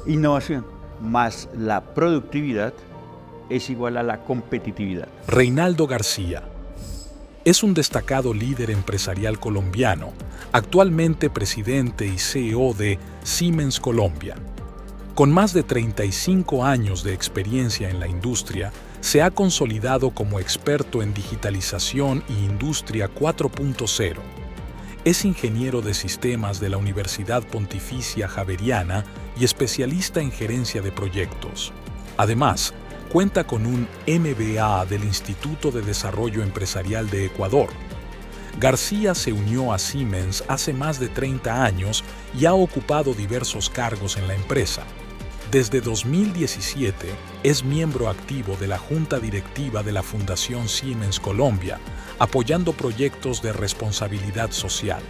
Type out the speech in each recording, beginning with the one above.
Innovación más la productividad es igual a la competitividad. Reinaldo García es un destacado líder empresarial colombiano, actualmente presidente y CEO de Siemens Colombia. Con más de 35 años de experiencia en la industria, se ha consolidado como experto en digitalización y industria 4.0. Es ingeniero de sistemas de la Universidad Pontificia Javeriana y especialista en gerencia de proyectos. Además, cuenta con un MBA del Instituto de Desarrollo Empresarial de Ecuador. García se unió a Siemens hace más de 30 años y ha ocupado diversos cargos en la empresa. Desde 2017 es miembro activo de la Junta Directiva de la Fundación Siemens Colombia, apoyando proyectos de responsabilidad social.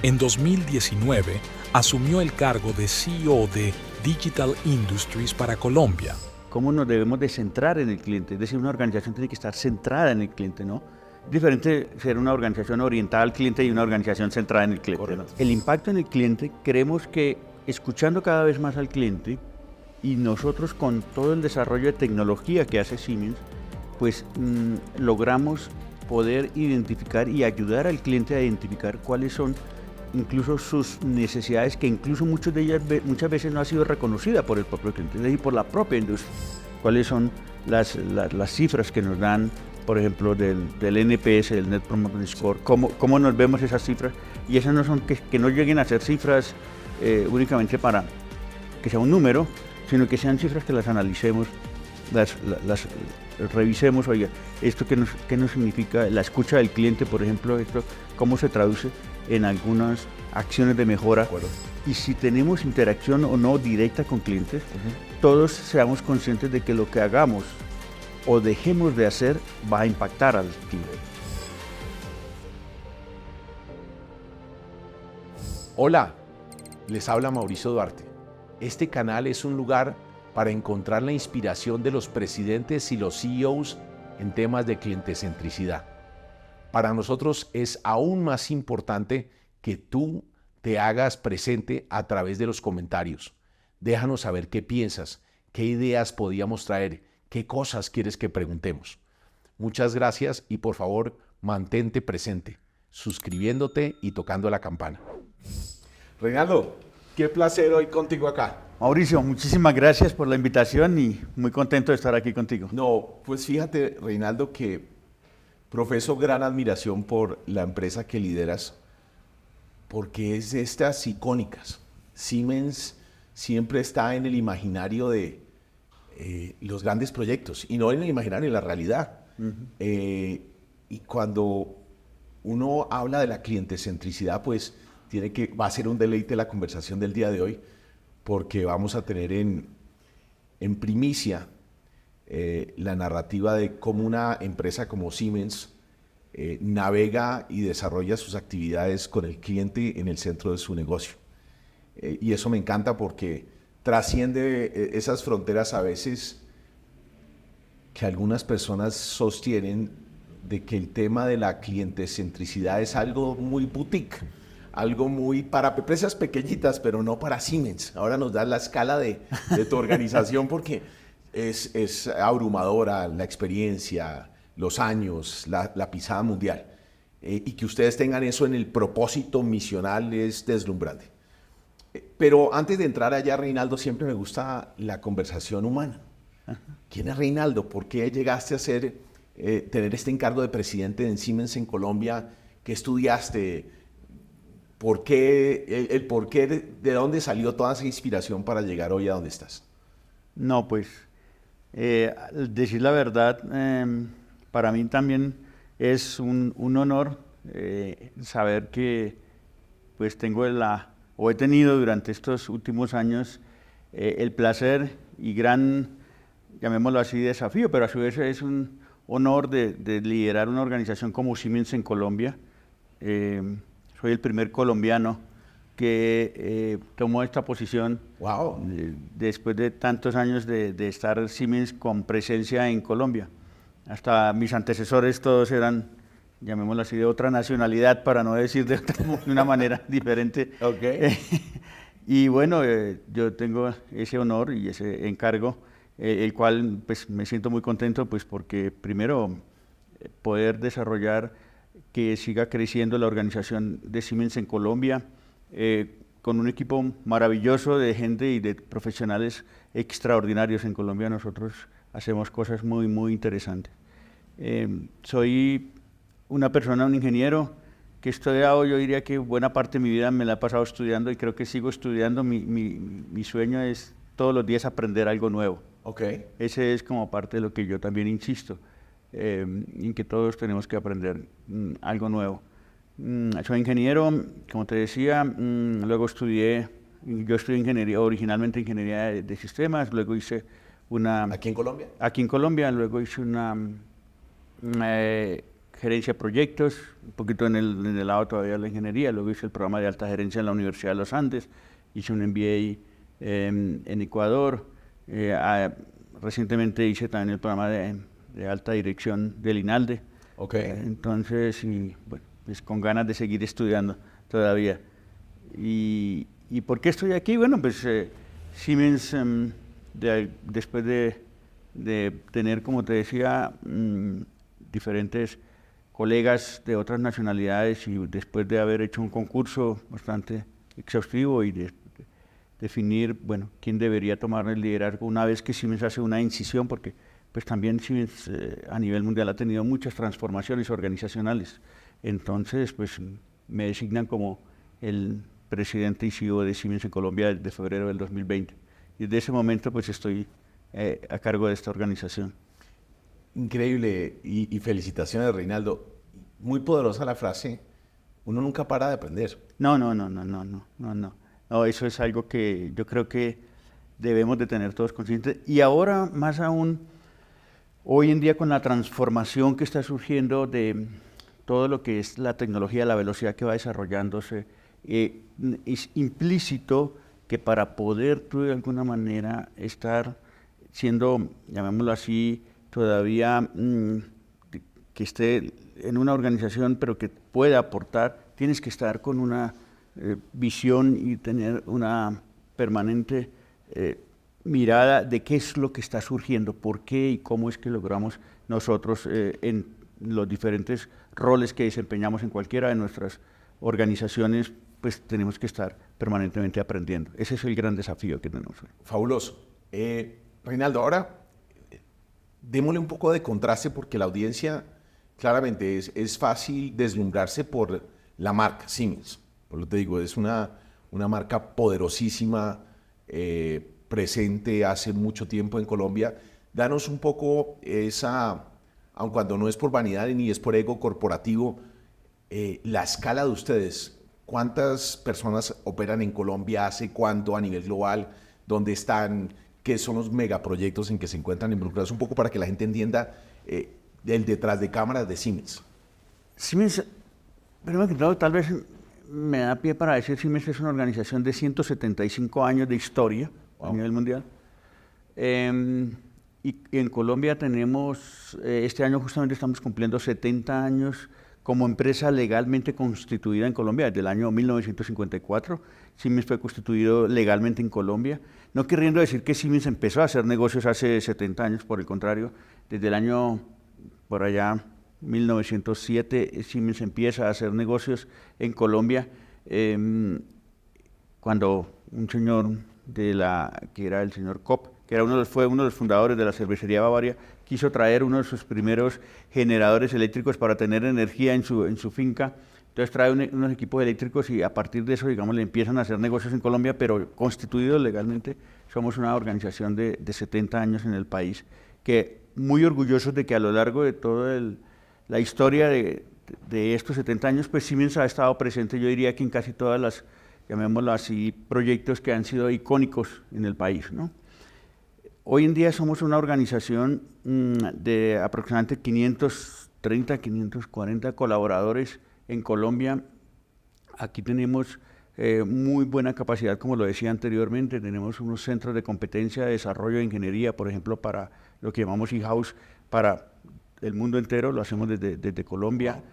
En 2019 asumió el cargo de CEO de Digital Industries para Colombia. ¿Cómo nos debemos de centrar en el cliente? Es decir, una organización tiene que estar centrada en el cliente, ¿no? Es diferente ser una organización orientada al cliente y una organización centrada en el cliente, ¿no? El impacto en el cliente, creemos que escuchando cada vez más al cliente y nosotros con todo el desarrollo de tecnología que hace Siemens, pues logramos poder identificar y ayudar al cliente a identificar cuáles son incluso sus necesidades, que incluso muchas de ellas muchas veces no ha sido reconocida por el propio cliente, es decir, por la propia industria. Cuáles son las cifras que nos dan, por ejemplo, del NPS, del Net Promoter Score, cómo nos vemos esas cifras, y esas no son que no lleguen a ser cifras únicamente para que sea un número, sino que sean cifras que las analicemos, las revisemos. Oiga, esto qué nos significa, la escucha del cliente, por ejemplo, esto cómo se traduce en algunas acciones de mejora, y si tenemos interacción o no directa con clientes, todos seamos conscientes de que lo que hagamos o dejemos de hacer va a impactar al cliente. Hola, les habla Mauricio Duarte. Este canal es un lugar para encontrar la inspiración de los presidentes y los CEOs en temas de clientecentricidad. Para nosotros es aún más importante que tú te hagas presente a través de los comentarios. Déjanos saber qué piensas, qué ideas podíamos traer, qué cosas quieres que preguntemos. Muchas gracias y por favor mantente presente, suscribiéndote y tocando la campana. Reinaldo, qué placer hoy contigo acá. Mauricio, muchísimas gracias por la invitación y muy contento de estar aquí contigo. No, pues fíjate, Reinaldo, que profeso gran admiración por la empresa que lideras, porque es de estas icónicas. Siemens siempre está en el imaginario de los grandes proyectos y no en el imaginario de la realidad. Y cuando uno habla de la clientecentricidad, pues va a ser un deleite la conversación del día de hoy, porque vamos a tener en primicia la narrativa de cómo una empresa como Siemens navega y desarrolla sus actividades con el cliente en el centro de su negocio. Y eso me encanta porque trasciende esas fronteras a veces que algunas personas sostienen de que el tema de la clientecentricidad es algo muy boutique, algo muy para empresas pequeñitas, pero no para Siemens. Ahora nos das la escala de tu organización porque es abrumadora la experiencia, los años, la pisada mundial. Y que ustedes tengan eso en el propósito misional es deslumbrante. Pero antes de entrar allá, Reinaldo, siempre me gusta la conversación humana. ¿Quién es Reinaldo? ¿Por qué llegaste a tener este encargo de presidente en Siemens en Colombia? ¿Qué estudiaste? ¿Por qué, el por qué, de dónde salió toda esa inspiración para llegar hoy a donde estás? No, pues, decir la verdad, para mí también es un honor saber que pues he tenido durante estos últimos años el placer y gran, llamémoslo así, desafío, pero a su vez es un honor de liderar una organización como Siemens en Colombia. Soy el primer colombiano que tomó esta posición. Wow. Después de tantos años de estar Siemens con presencia en Colombia. Hasta mis antecesores todos eran, llamémoslo así, de otra nacionalidad, para no decir de una manera diferente. Okay. Y bueno, yo tengo ese honor y ese encargo, el cual pues me siento muy contento, pues porque primero poder desarrollar que siga creciendo la organización de Siemens en Colombia, con un equipo maravilloso de gente y de profesionales extraordinarios. En Colombia nosotros hacemos cosas muy, muy interesantes. Soy una persona, un ingeniero, que he estudiado, yo diría que buena parte de mi vida me la he pasado estudiando y creo que sigo estudiando. Mi sueño es todos los días aprender algo nuevo. Okay. Ese es como parte de lo que yo también insisto, en que todos tenemos que aprender algo nuevo. Soy ingeniero, como te decía, luego yo estudié ingeniería, originalmente ingeniería de sistemas, luego hice una... ¿Aquí en Colombia? Aquí en Colombia, luego hice una gerencia de proyectos, un poquito en el lado todavía de la ingeniería, luego hice el programa de alta gerencia en la Universidad de los Andes, hice un MBA en Ecuador, recientemente hice también el programa de alta dirección del INALDE. Okay. Entonces, y, bueno, pues con ganas de seguir estudiando todavía. ¿Y por qué estoy aquí? Bueno, pues Siemens, después de tener, como te decía, diferentes colegas de otras nacionalidades y después de haber hecho un concurso bastante exhaustivo y de definir, bueno, quién debería tomar el liderazgo una vez que Siemens hace una incisión, porque pues también Siemens a nivel mundial ha tenido muchas transformaciones organizacionales. Entonces, pues me designan como el presidente y CEO de Siemens en Colombia desde febrero del 2020. Y desde ese momento, pues estoy a cargo de esta organización. Increíble y felicitaciones, Reinaldo. Muy poderosa la frase, uno nunca para de aprender. No, eso es algo que yo creo que debemos de tener todos conscientes. Y ahora, más aún, hoy en día con la transformación que está surgiendo de todo lo que es la tecnología, la velocidad que va desarrollándose, es implícito que para poder tú de alguna manera estar siendo, llamémoslo así, todavía que esté en una organización pero que pueda aportar, tienes que estar con una visión y tener una permanente mirada de qué es lo que está surgiendo, por qué y cómo es que logramos nosotros en los diferentes roles que desempeñamos en cualquiera de nuestras organizaciones, pues tenemos que estar permanentemente aprendiendo. Ese es el gran desafío que tenemos hoy. Fabuloso. Reinaldo, ahora démosle un poco de contraste porque la audiencia claramente es fácil deslumbrarse por la marca Siemens. Por lo que te digo, es una marca poderosísima, presente hace mucho tiempo en Colombia. Danos un poco esa, aun cuando no es por vanidad ni es por ego corporativo, la escala de ustedes. ¿Cuántas personas operan en Colombia? ¿Hace cuánto a nivel global? ¿Dónde están? ¿Qué son los megaproyectos en que se encuentran involucrados? Un poco para que la gente entienda el detrás de cámaras de Siemens. Siemens, primero que todo, tal vez me da pie para decir, Siemens es una organización de 175 años de historia a nivel mundial. Y en Colombia tenemos, este año justamente estamos cumpliendo 70 años como empresa legalmente constituida en Colombia. Desde el año 1954, Siemens fue constituido legalmente en Colombia. No queriendo decir que Siemens empezó a hacer negocios hace 70 años, por el contrario, desde el año, por allá, 1907, Siemens empieza a hacer negocios en Colombia, cuando un señor que era el señor Kopp, que era fue uno de los fundadores de la cervecería Bavaria, quiso traer uno de sus primeros generadores eléctricos para tener energía en su finca. Entonces trae unos equipos eléctricos y a partir de eso, digamos, le empiezan a hacer negocios en Colombia, pero constituidos legalmente. Somos una organización de 70 años en el país, que muy orgullosos de que a lo largo de toda la historia de estos 70 años, pues Siemens ha estado presente, yo diría que en casi todas las, llamémoslo así, proyectos que han sido icónicos en el país, ¿no? Hoy en día somos una organización de aproximadamente 530, 540 colaboradores en Colombia. Aquí tenemos muy buena capacidad, como lo decía anteriormente. Tenemos unos centros de competencia de desarrollo de ingeniería, por ejemplo, para lo que llamamos in-house, para el mundo entero, lo hacemos desde Colombia.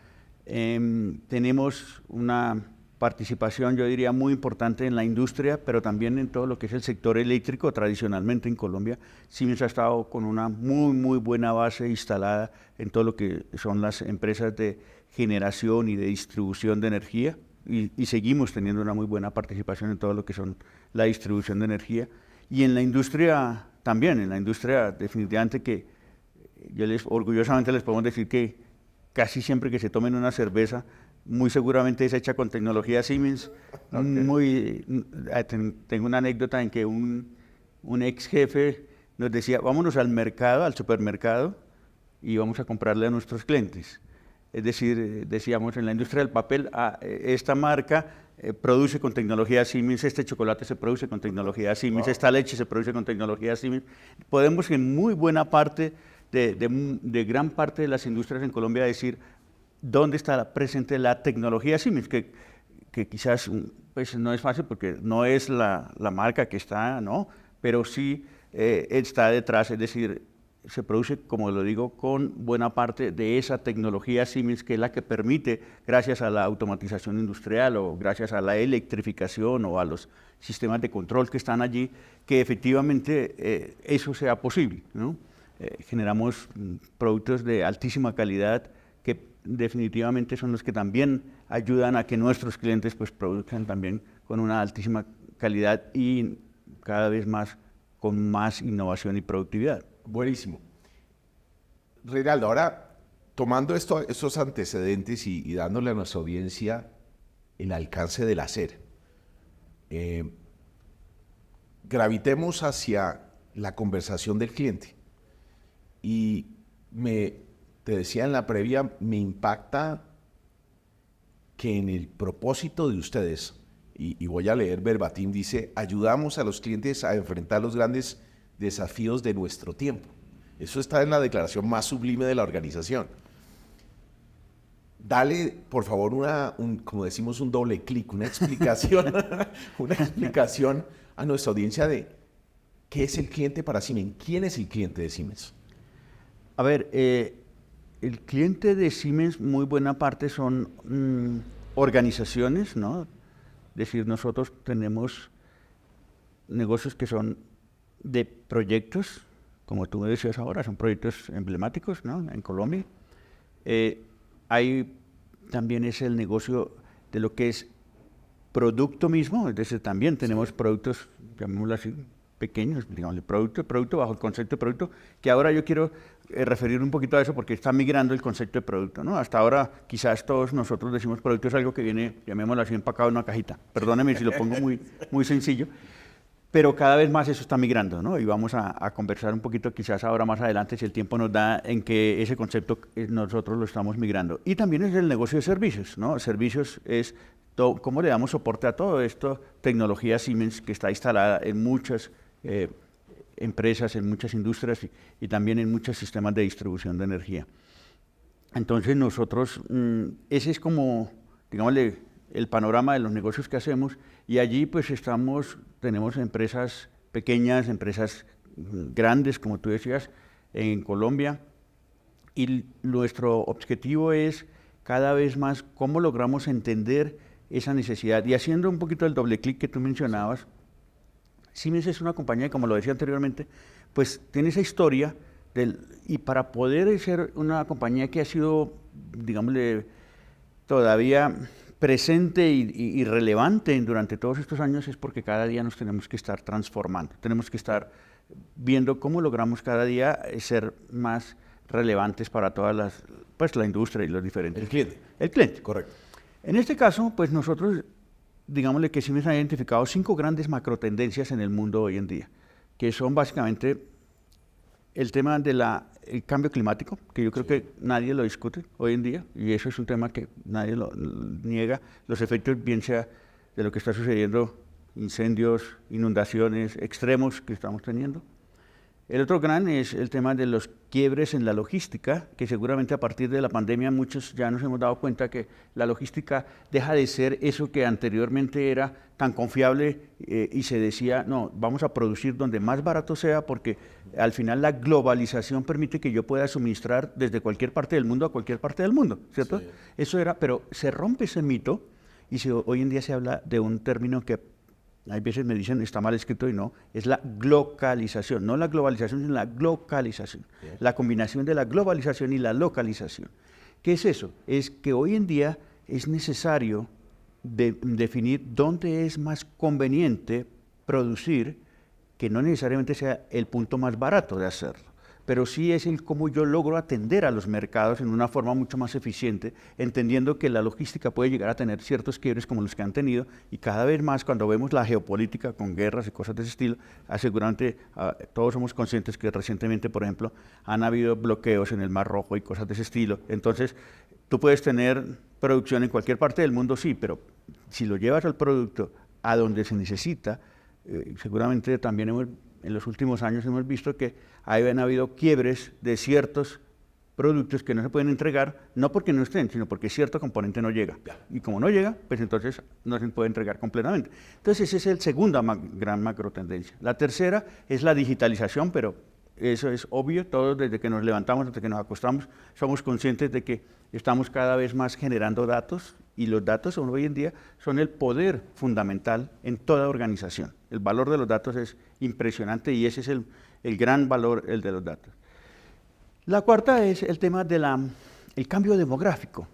Tenemos una participación, yo diría, muy importante en la industria, pero también en todo lo que es el sector eléctrico. Tradicionalmente en Colombia, Siemens ha estado con una muy buena base instalada en todo lo que son las empresas de generación y de distribución de energía, y seguimos teniendo una muy buena participación en todo lo que son la distribución de energía. Y en la industria también, en la industria definitivamente que orgullosamente les podemos decir que casi siempre que se tomen una cerveza, muy seguramente es hecha con tecnología Siemens. Okay. Tengo una anécdota en que un ex jefe nos decía, vámonos al mercado, al supermercado, y vamos a comprarle a nuestros clientes. Es decir, decíamos en la industria del papel, esta marca produce con tecnología Siemens, este chocolate se produce con tecnología Siemens, esta leche se produce con tecnología Siemens. Podemos en muy buena parte de gran parte de las industrias en Colombia decir dónde está presente la tecnología Siemens, que quizás pues, no es fácil porque no es la marca que está, ¿no? Pero sí está detrás, es decir, se produce, como lo digo, con buena parte de esa tecnología Siemens, que es la que permite, gracias a la automatización industrial o gracias a la electrificación o a los sistemas de control que están allí, que efectivamente eso sea posible, ¿no? Generamos productos de altísima calidad que definitivamente son los que también ayudan a que nuestros clientes pues, produzcan también con una altísima calidad y cada vez más con más innovación y productividad. Buenísimo. Reinaldo, ahora tomando estos antecedentes y dándole a nuestra audiencia el alcance del hacer, gravitemos hacia la conversación del cliente. Y te decía en la previa, me impacta que en el propósito de ustedes, y voy a leer verbatim, dice, ayudamos a los clientes a enfrentar los grandes desafíos de nuestro tiempo. Eso está en la declaración más sublime de la organización. Dale, por favor, como decimos, un doble clic, una explicación, una explicación a nuestra audiencia de qué es el cliente para Siemens. ¿Quién es el cliente de Siemens? A ver, el cliente de Siemens, muy buena parte son organizaciones, ¿no? Es decir, nosotros tenemos negocios que son de proyectos, como tú me decías ahora, son proyectos emblemáticos, ¿no? En Colombia. También es el negocio de lo que es producto mismo, es decir, también tenemos productos, llamémoslo así, pequeños, digamos, producto bajo el concepto de producto, que ahora yo quiero referir un poquito a eso porque está migrando el concepto de producto, ¿no? Hasta ahora quizás todos nosotros decimos producto es algo que viene, llamémoslo así, empacado en una cajita. Perdóneme si lo pongo muy sencillo, pero cada vez más eso está migrando, ¿no? Y vamos a conversar un poquito quizás ahora más adelante, si el tiempo nos da, en que ese concepto nosotros lo estamos migrando. Y también es el negocio de servicios, ¿no? Servicios es cómo le damos soporte a todo esto, tecnología Siemens que está instalada en muchas empresas, en muchas industrias y también en muchos sistemas de distribución de energía. Entonces nosotros, ese es como, digámosle, el panorama de los negocios que hacemos, y allí pues tenemos empresas pequeñas, empresas grandes, como tú decías, en Colombia, y nuestro objetivo es cada vez más cómo logramos entender esa necesidad. Y haciendo un poquito el doble clic que tú mencionabas, Siemens es una compañía, como lo decía anteriormente, pues tiene esa historia, y para poder ser una compañía que ha sido, digámosle, todavía presente y relevante durante todos estos años, es porque cada día nos tenemos que estar transformando, tenemos que estar viendo cómo logramos cada día ser más relevantes para todas la industria y los diferentes. El cliente. El cliente. Correcto. En este caso, pues nosotros, digámosle que Siemens ha identificado 5 grandes macrotendencias en el mundo hoy en día, que son básicamente el tema del cambio climático, que yo creo que nadie lo discute hoy en día, y eso es un tema que nadie lo niega, los efectos bien sea de lo que está sucediendo, incendios, inundaciones extremos que estamos teniendo. El otro gran es el tema de los quiebres en la logística, que seguramente a partir de la pandemia muchos ya nos hemos dado cuenta que la logística deja de ser eso que anteriormente era tan confiable y se decía, no, vamos a producir donde más barato sea, porque al final la globalización permite que yo pueda suministrar desde cualquier parte del mundo a cualquier parte del mundo, ¿cierto? Sí. Eso era, pero se rompe ese mito y hoy en día se habla de un término que hay veces me dicen está mal escrito y no, es la glocalización, no la globalización, sino la glocalización, la combinación de la globalización y la localización. ¿Qué es eso? Es que hoy en día es necesario definir dónde es más conveniente producir, que no necesariamente sea el punto más barato de hacerlo, pero sí es el cómo yo logro atender a los mercados en una forma mucho más eficiente, entendiendo que la logística puede llegar a tener ciertos quiebres como los que han tenido, y cada vez más cuando vemos la geopolítica con guerras y cosas de ese estilo, seguramente todos somos conscientes que recientemente, por ejemplo, han habido bloqueos en el Mar Rojo y cosas de ese estilo. Entonces, tú puedes tener producción en cualquier parte del mundo, sí, pero si lo llevas al producto a donde se necesita, seguramente también en los últimos años hemos visto que han habido quiebres de ciertos productos que no se pueden entregar, no porque no estén, sino porque cierto componente no llega. Y como no llega, pues entonces no se puede entregar completamente. Entonces esa es la segunda gran macro tendencia. La tercera es la digitalización, pero eso es obvio, todos desde que nos levantamos hasta que nos acostamos somos conscientes de que estamos cada vez más generando datos, y los datos hoy en día son el poder fundamental en toda organización. El valor de los datos es impresionante y ese es el gran valor, el de los datos. La cuarta es el tema del cambio demográfico,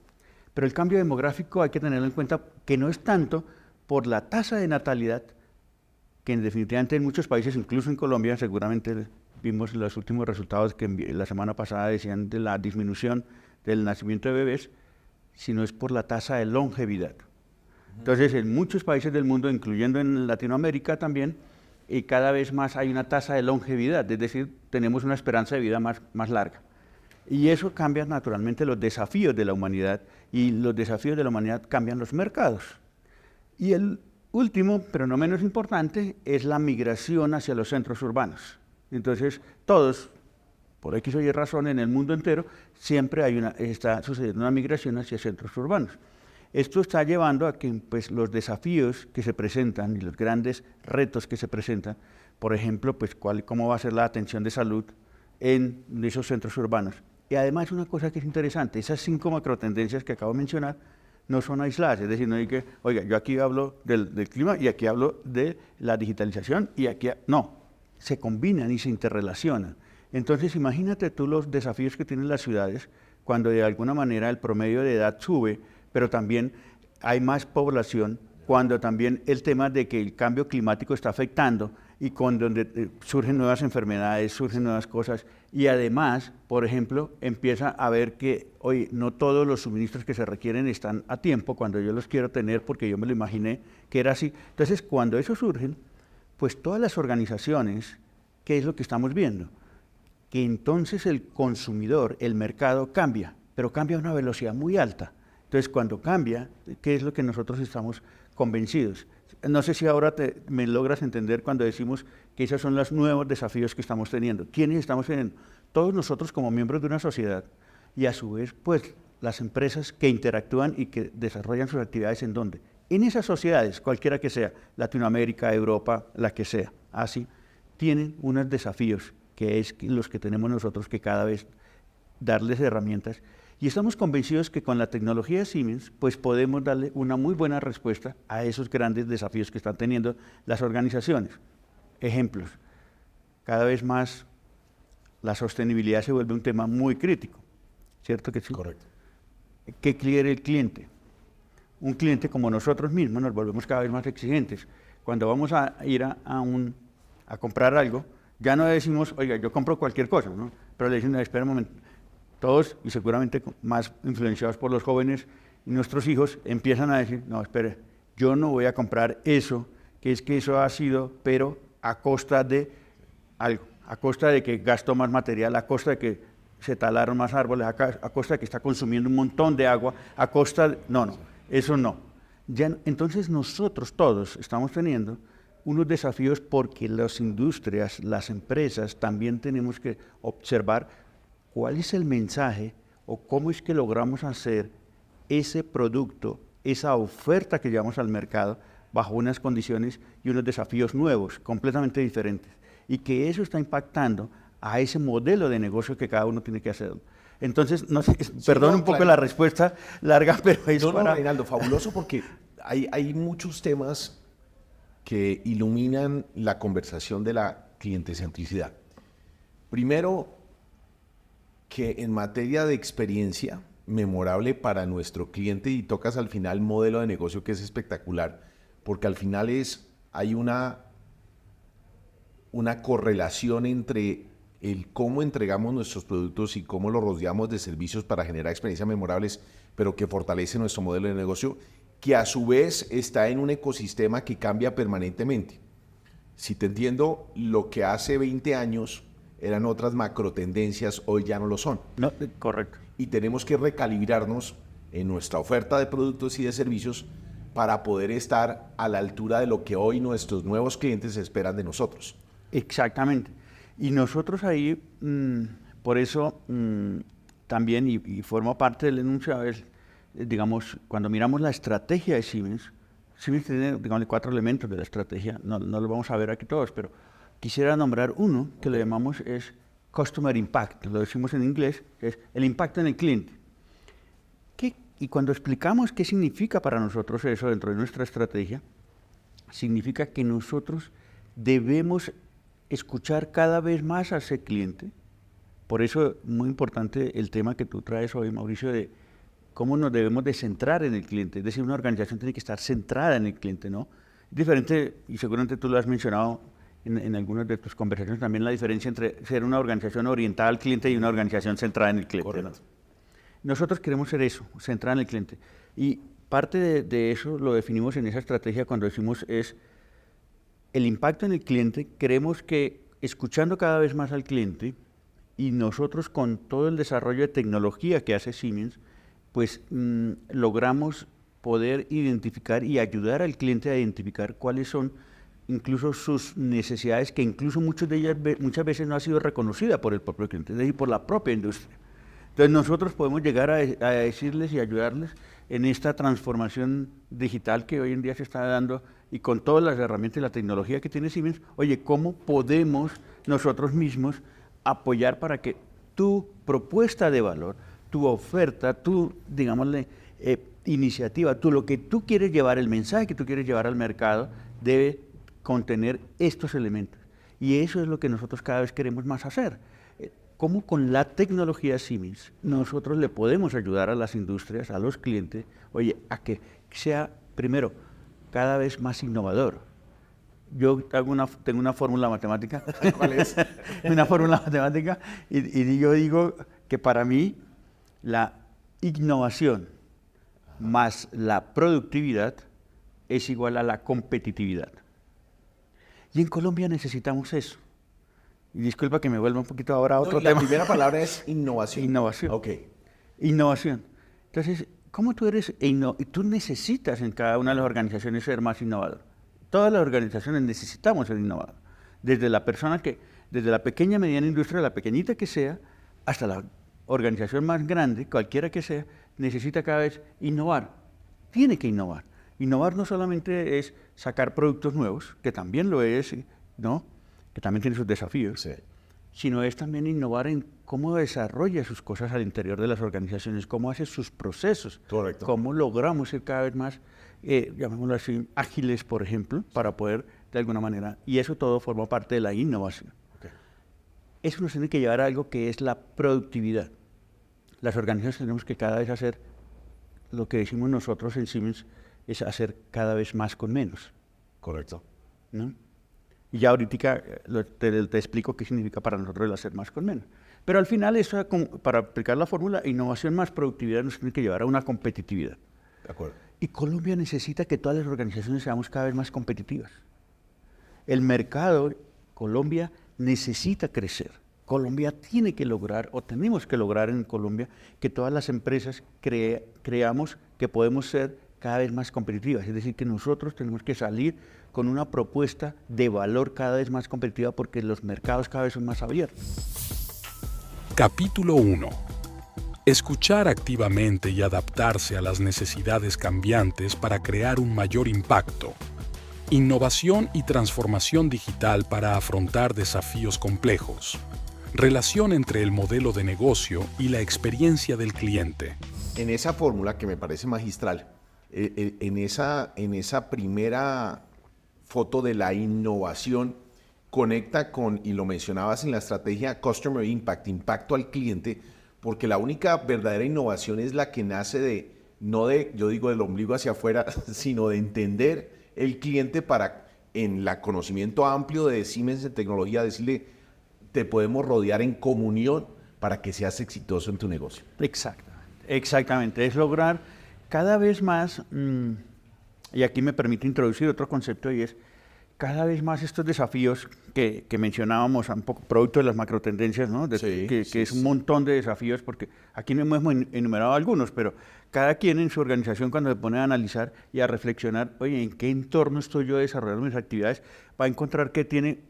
pero el cambio demográfico hay que tenerlo en cuenta que no es tanto por la tasa de natalidad, que definitivamente en muchos países, incluso en Colombia, seguramente vimos los últimos resultados que la semana pasada decían de la disminución del nacimiento de bebés, sino es por la tasa de longevidad. Entonces, en muchos países del mundo, incluyendo en Latinoamérica también, cada vez más hay una tasa de longevidad, es decir, tenemos una esperanza de vida más larga. Y eso cambia naturalmente los desafíos de la humanidad, y los desafíos de la humanidad cambian los mercados. Y el último, pero no menos importante, es la migración hacia los centros urbanos. Entonces, todos, por X o Y razón, en el mundo entero, siempre está sucediendo una migración hacia centros urbanos. Esto está llevando a que pues, los desafíos que se presentan y los grandes retos que se presentan, por ejemplo, pues, cómo va a ser la atención de salud en esos centros urbanos. Y además una cosa que es interesante, esas 5 macrotendencias que acabo de mencionar no son aisladas, es decir, no hay que, oiga, yo aquí hablo del clima y aquí hablo de la digitalización y aquí, no, se combinan y se interrelacionan. Entonces imagínate tú los desafíos que tienen las ciudades cuando de alguna manera el promedio de edad sube, pero también hay más población, cuando también el tema de que el cambio climático está afectando y cuando surgen nuevas enfermedades, surgen nuevas cosas, y además, por ejemplo, empieza a ver que hoy no todos los suministros que se requieren están a tiempo cuando yo los quiero tener porque yo me lo imaginé que era así. Entonces, cuando eso surge, pues todas las organizaciones, ¿qué es lo que estamos viendo? Que entonces el consumidor, el mercado cambia, pero cambia a una velocidad muy alta. Entonces, cuando cambia, ¿qué es lo que nosotros estamos convencidos? No sé si ahora me logras entender cuando decimos que esos son los nuevos desafíos que estamos teniendo. ¿Quiénes estamos teniendo? Todos nosotros como miembros de una sociedad y a su vez, pues, las empresas que interactúan y que desarrollan sus actividades ¿en dónde? En esas sociedades, cualquiera que sea, Latinoamérica, Europa, la que sea, así, tienen unos desafíos que es los que tenemos nosotros que cada vez darles herramientas. Y estamos convencidos que con la tecnología de Siemens pues podemos darle una muy buena respuesta a esos grandes desafíos que están teniendo las organizaciones. Ejemplos, cada vez más la sostenibilidad se vuelve un tema muy crítico, ¿cierto que sí? Correcto. ¿Qué quiere el cliente? Un cliente como nosotros mismos nos volvemos cada vez más exigentes. Cuando vamos a ir a comprar algo, ya no decimos, oiga, yo compro cualquier cosa, ¿no? Pero le decimos, espera un momento. Todos, y seguramente más influenciados por los jóvenes y nuestros hijos, empiezan a decir, no, espere, yo no voy a comprar eso, que es que eso ha sido, pero a costa de algo, a costa de que gastó más material, a costa de que se talaron más árboles, a costa de que está consumiendo un montón de agua, a costa de... No, eso no. Ya, entonces nosotros todos estamos teniendo unos desafíos porque las industrias, las empresas, también tenemos que observar cuál es el mensaje o cómo es que logramos hacer ese producto, esa oferta que llevamos al mercado bajo unas condiciones y unos desafíos nuevos, completamente diferentes, y que eso está impactando a ese modelo de negocio que cada uno tiene que hacer. Entonces, no sé, perdón un poco la respuesta larga, pero es Reinaldo, fabuloso porque hay muchos temas que iluminan la conversación de la clientecentricidad. Primero, que en materia de experiencia memorable para nuestro cliente, y tocas al final modelo de negocio que es espectacular, porque al final hay una correlación entre el cómo entregamos nuestros productos y cómo los rodeamos de servicios para generar experiencias memorables, pero que fortalece nuestro modelo de negocio, que a su vez está en un ecosistema que cambia permanentemente. Si te entiendo, lo que hace 20 años eran otras macro tendencias, hoy ya no lo son. No, correcto. Y tenemos que recalibrarnos en nuestra oferta de productos y de servicios para poder estar a la altura de lo que hoy nuestros nuevos clientes esperan de nosotros. Exactamente. Y nosotros ahí, por eso también, y forma parte del enunciado, es, digamos, cuando miramos la estrategia de Siemens, Siemens tiene, digamos, 4 elementos de la estrategia, no los vamos a ver aquí todos, pero quisiera nombrar uno que le llamamos es Customer Impact, lo decimos en inglés, es el impacto en el cliente. Y cuando explicamos qué significa para nosotros eso dentro de nuestra estrategia, significa que nosotros debemos escuchar cada vez más a ese cliente. Por eso muy importante el tema que tú traes hoy, Mauricio, de cómo nos debemos de centrar en el cliente. Es decir, una organización tiene que estar centrada en el cliente, ¿no? Es diferente, y seguramente tú lo has mencionado en algunas de tus conversaciones, también la diferencia entre ser una organización orientada al cliente y una organización centrada en el cliente, ¿no? Nosotros queremos ser eso, centrada en el cliente. Y parte de eso lo definimos en esa estrategia cuando decimos es el impacto en el cliente. Queremos que escuchando cada vez más al cliente y nosotros con todo el desarrollo de tecnología que hace Siemens, pues logramos poder identificar y ayudar al cliente a identificar cuáles son incluso sus necesidades, que incluso muchas veces no ha sido reconocida por el propio cliente, es decir, por la propia industria. Entonces nosotros podemos llegar a decirles y ayudarles en esta transformación digital que hoy en día se está dando y con todas las herramientas y la tecnología que tiene Siemens, oye, ¿cómo podemos nosotros mismos apoyar para que tu propuesta de valor, tu oferta, tu, digámosle, iniciativa, lo que tú quieres llevar, el mensaje que tú quieres llevar al mercado, debe contener estos elementos? Y eso es lo que nosotros cada vez queremos más hacer. Cómo con la tecnología Siemens nosotros le podemos ayudar a las industrias, a los clientes, oye, a que sea, primero, cada vez más innovador. Yo tengo una fórmula matemática. ¿Cuál es? Una fórmula matemática, y yo digo que para mí la innovación más la productividad es igual a la competitividad. Y en Colombia necesitamos eso. Y disculpa que me vuelva un poquito ahora a otro tema. La primera palabra es innovación. Innovación. Ok. Innovación. Entonces, ¿cómo tú eres? Tú necesitas en cada una de las organizaciones ser más innovador. Todas las organizaciones necesitamos ser innovador. Desde la persona desde la pequeña, mediana industria, la pequeñita que sea, hasta la organización más grande, cualquiera que sea, necesita cada vez innovar. Tiene que innovar. Innovar no solamente es sacar productos nuevos, que también lo es, ¿no? Que también tiene sus desafíos, Sí. sino es también innovar en cómo desarrolla sus cosas al interior de las organizaciones, cómo hace sus procesos, Correcto. cómo logramos ser cada vez más, llamémoslo así, ágiles, por ejemplo, para poder, de alguna manera, y eso todo forma parte de la innovación. Okay. Eso nos tiene que llevar a algo que es la productividad. Las organizaciones tenemos que cada vez hacer, lo que decimos nosotros en Siemens, es hacer cada vez más con menos. Correcto. ¿No? Y ya ahorita te explico qué significa para nosotros el hacer más con menos. Pero al final, eso, para aplicar la fórmula, innovación más productividad nos tiene que llevar a una competitividad. De acuerdo. Y Colombia necesita que todas las organizaciones seamos cada vez más competitivas. El mercado, Colombia necesita crecer. Colombia tiene que lograr, o tenemos que lograr en Colombia, que todas las empresas creamos que podemos ser cada vez más competitivas. Es decir, que nosotros tenemos que salir con una propuesta de valor cada vez más competitiva porque los mercados cada vez son más abiertos. Capítulo 1. Escuchar activamente y adaptarse a las necesidades cambiantes para crear un mayor impacto. Innovación y transformación digital para afrontar desafíos complejos. Relación entre el modelo de negocio y la experiencia del cliente. En esa fórmula que me parece magistral, en esa primera foto de la innovación, conecta con, y lo mencionabas en la estrategia Customer Impact, impacto al cliente, porque la única verdadera innovación es la que nace no de, yo digo, del ombligo hacia afuera, sino de entender el cliente para, en el conocimiento amplio de Siemens en tecnología, decirle, te podemos rodear en comunión para que seas exitoso en tu negocio. Exactamente. Es lograr cada vez más, y aquí me permite introducir otro concepto, y es cada vez más estos desafíos que mencionábamos, un poco producto de las macrotendencias, ¿no? Que es un montón de desafíos, porque aquí no hemos enumerado algunos, pero cada quien en su organización, cuando se pone a analizar y a reflexionar, oye, ¿en qué entorno estoy yo desarrollando mis actividades? Va a encontrar que tiene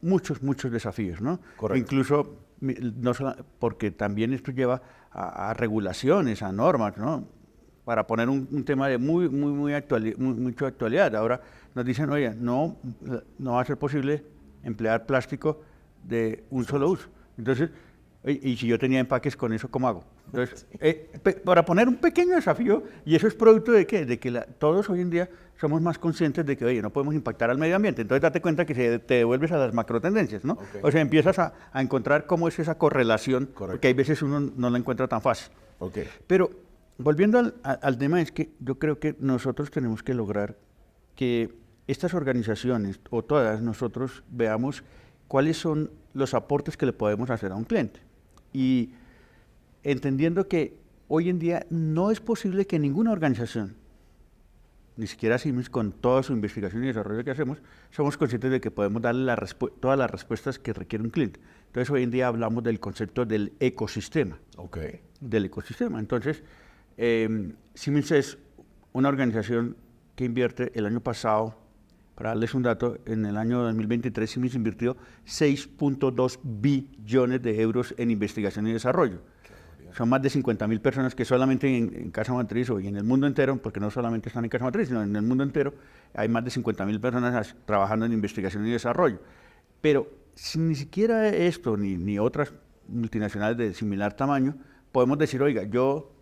muchos desafíos, ¿no? Correcto. Incluso, no solo, porque también esto lleva a regulaciones, a normas, ¿no? Para poner un tema de mucha actualidad. Ahora nos dicen, oye, no va a ser posible emplear plástico de un solo uso. Entonces, y si yo tenía empaques con eso, ¿cómo hago? Entonces, para poner un pequeño desafío, y eso es producto de ¿qué? De que todos hoy en día somos más conscientes de que, oye, no podemos impactar al medio ambiente. Entonces, date cuenta que te devuelves a las macrotendencias, ¿no? Okay. O sea, empiezas a encontrar cómo es esa correlación, Correcto. porque hay veces uno no la encuentra tan fácil. Okay. Pero, volviendo al tema, es que yo creo que nosotros tenemos que lograr que estas organizaciones, o todas nosotros, veamos cuáles son los aportes que le podemos hacer a un cliente. Y entendiendo que hoy en día no es posible que ninguna organización, ni siquiera Siemens, con toda su investigación y desarrollo que hacemos, somos conscientes de que podemos darle todas las respuestas que requiere un cliente. Entonces, hoy en día hablamos del concepto del ecosistema. Okay. Del ecosistema. Entonces, Siemens es una organización que invierte el año pasado, para darles un dato, en el año 2023 Siemens invirtió 6.2 billones de euros en investigación y desarrollo. Son más de 50.000 personas que solamente en Casa Matriz y en el mundo entero, porque no solamente están en Casa Matriz, sino en el mundo entero, hay más de 50.000 personas trabajando en investigación y desarrollo. Pero si ni siquiera esto, ni otras multinacionales de similar tamaño, podemos decir, oiga, yo,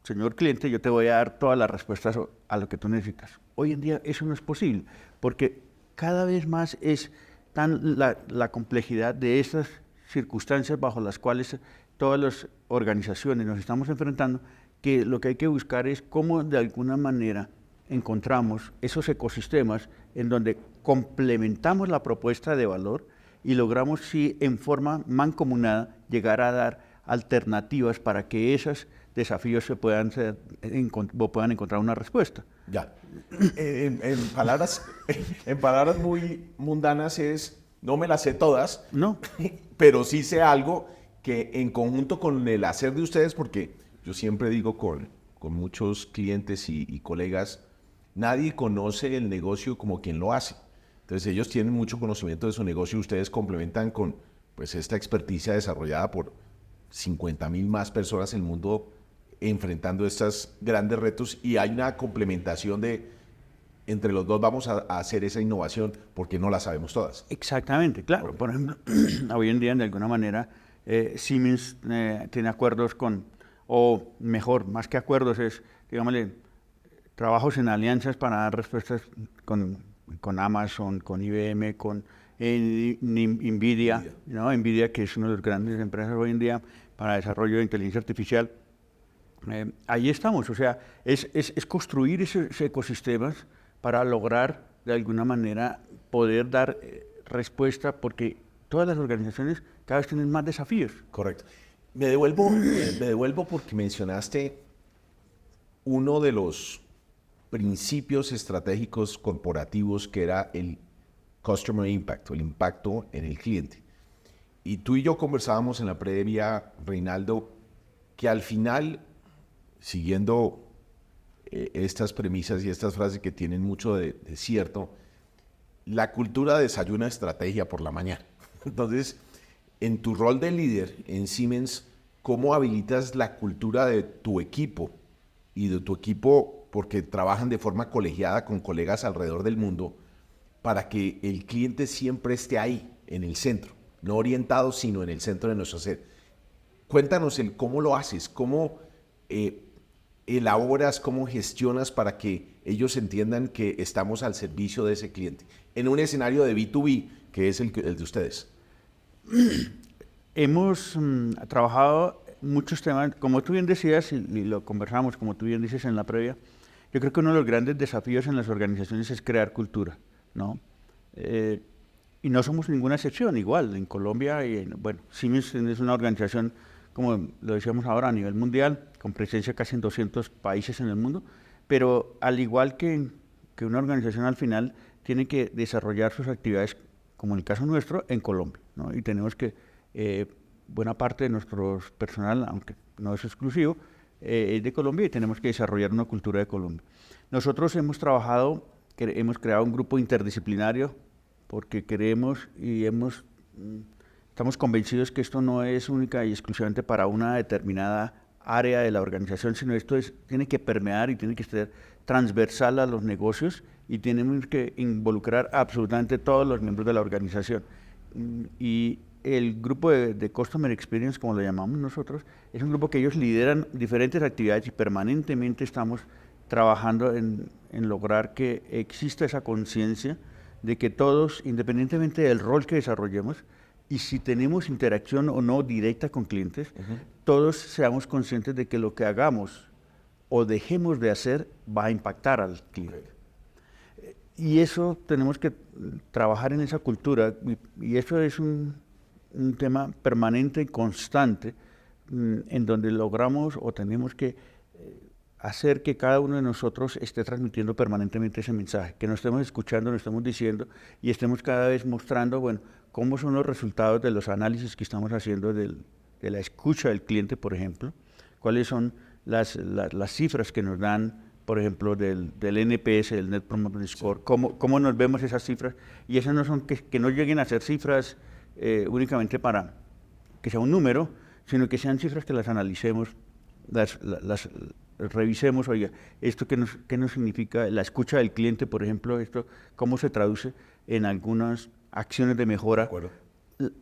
señor cliente, yo te voy a dar todas las respuestas a lo que tú necesitas. Hoy en día eso no es posible, porque cada vez más es tan la complejidad de estas circunstancias bajo las cuales todas las organizaciones nos estamos enfrentando, que lo que hay que buscar es cómo de alguna manera encontramos esos ecosistemas en donde complementamos la propuesta de valor y logramos, sí, en forma mancomunada, llegar a dar alternativas para que esos desafíos puedan encontrar una respuesta. Ya. En palabras muy mundanas es, no me las sé todas, No. pero sí sé algo que en conjunto con el hacer de ustedes, porque yo siempre digo con muchos clientes y colegas, nadie conoce el negocio como quien lo hace. Entonces ellos tienen mucho conocimiento de su negocio y ustedes complementan con pues esta experticia desarrollada por 50.000 más personas en el mundo enfrentando estos grandes retos, y hay una complementación de entre los dos vamos a hacer esa innovación porque no la sabemos todas. Exactamente, claro. Por ejemplo, hoy en día, de alguna manera, Siemens tiene acuerdos o mejor, más que acuerdos, es, digámosle, trabajos en alianzas para dar respuestas con Amazon, con IBM, con NVIDIA, ¿no? NVIDIA, que es una de las grandes empresas hoy en día para desarrollo de inteligencia artificial. Ahí estamos, o sea, es construir esos ecosistemas para lograr, de alguna manera, poder dar respuesta, porque todas las organizaciones cada vez tienen más desafíos. Correcto. Me devuelvo porque mencionaste uno de los principios estratégicos corporativos que era el Customer Impact, el impacto en el cliente. Y tú y yo conversábamos en la previa, Reinaldo, que al final, siguiendo estas premisas y estas frases que tienen mucho de cierto, la cultura desayuna estrategia por la mañana. Entonces, en tu rol de líder en Siemens, ¿cómo habilitas la cultura de tu equipo y de tu equipo, porque trabajan de forma colegiada con colegas alrededor del mundo, para que el cliente siempre esté ahí, en el centro, no orientado, sino en el centro de nuestro ser? Cuéntanos cómo lo haces, cómo elaboras, cómo gestionas para que ellos entiendan que estamos al servicio de ese cliente? En un escenario de B2B, que es el de ustedes. Hemos trabajado muchos temas, como tú bien decías, y lo conversamos, como tú bien dices en la previa. Yo creo que uno de los grandes desafíos en las organizaciones es crear cultura, ¿no? Y no somos ninguna excepción, igual, en Colombia, bueno, Siemens es una organización, como lo decíamos ahora, a nivel mundial, con presencia casi en 200 países en el mundo, pero al igual que una organización al final tiene que desarrollar sus actividades, como en el caso nuestro, en Colombia, ¿no? Y tenemos que, buena parte de nuestro personal, aunque no es exclusivo, es de Colombia y tenemos que desarrollar una cultura de Colombia. Nosotros hemos trabajado, hemos creado un grupo interdisciplinario porque queremos y estamos convencidos que esto no es única y exclusivamente para una determinada área de la organización, sino esto tiene que permear y tiene que ser transversal a los negocios y tenemos que involucrar absolutamente todos los miembros de la organización. Y el grupo de Customer Experience, como lo llamamos nosotros, es un grupo que ellos lideran diferentes actividades y permanentemente estamos trabajando en lograr que exista esa conciencia de que todos, independientemente del rol que desarrollemos, y si tenemos interacción o no directa con clientes, todos seamos conscientes de que lo que hagamos o dejemos de hacer va a impactar al cliente. Y eso tenemos que trabajar en esa cultura, y eso es un tema permanente y constante, en donde logramos o tenemos que hacer que cada uno de nosotros esté transmitiendo permanentemente ese mensaje, que nos estemos escuchando, nos estemos diciendo y estemos cada vez mostrando, bueno, cómo son los resultados de los análisis que estamos haciendo de la escucha del cliente, por ejemplo, cuáles son las cifras que nos dan, por ejemplo, del NPS, del Net Promoter Score, cómo nos vemos esas cifras, y esas no son que no lleguen a ser cifras únicamente para que sea un número, sino que sean cifras que las analicemos, las revisemos, oiga, esto qué nos significa, la escucha del cliente, por ejemplo, esto cómo se traduce en algunas acciones de mejora.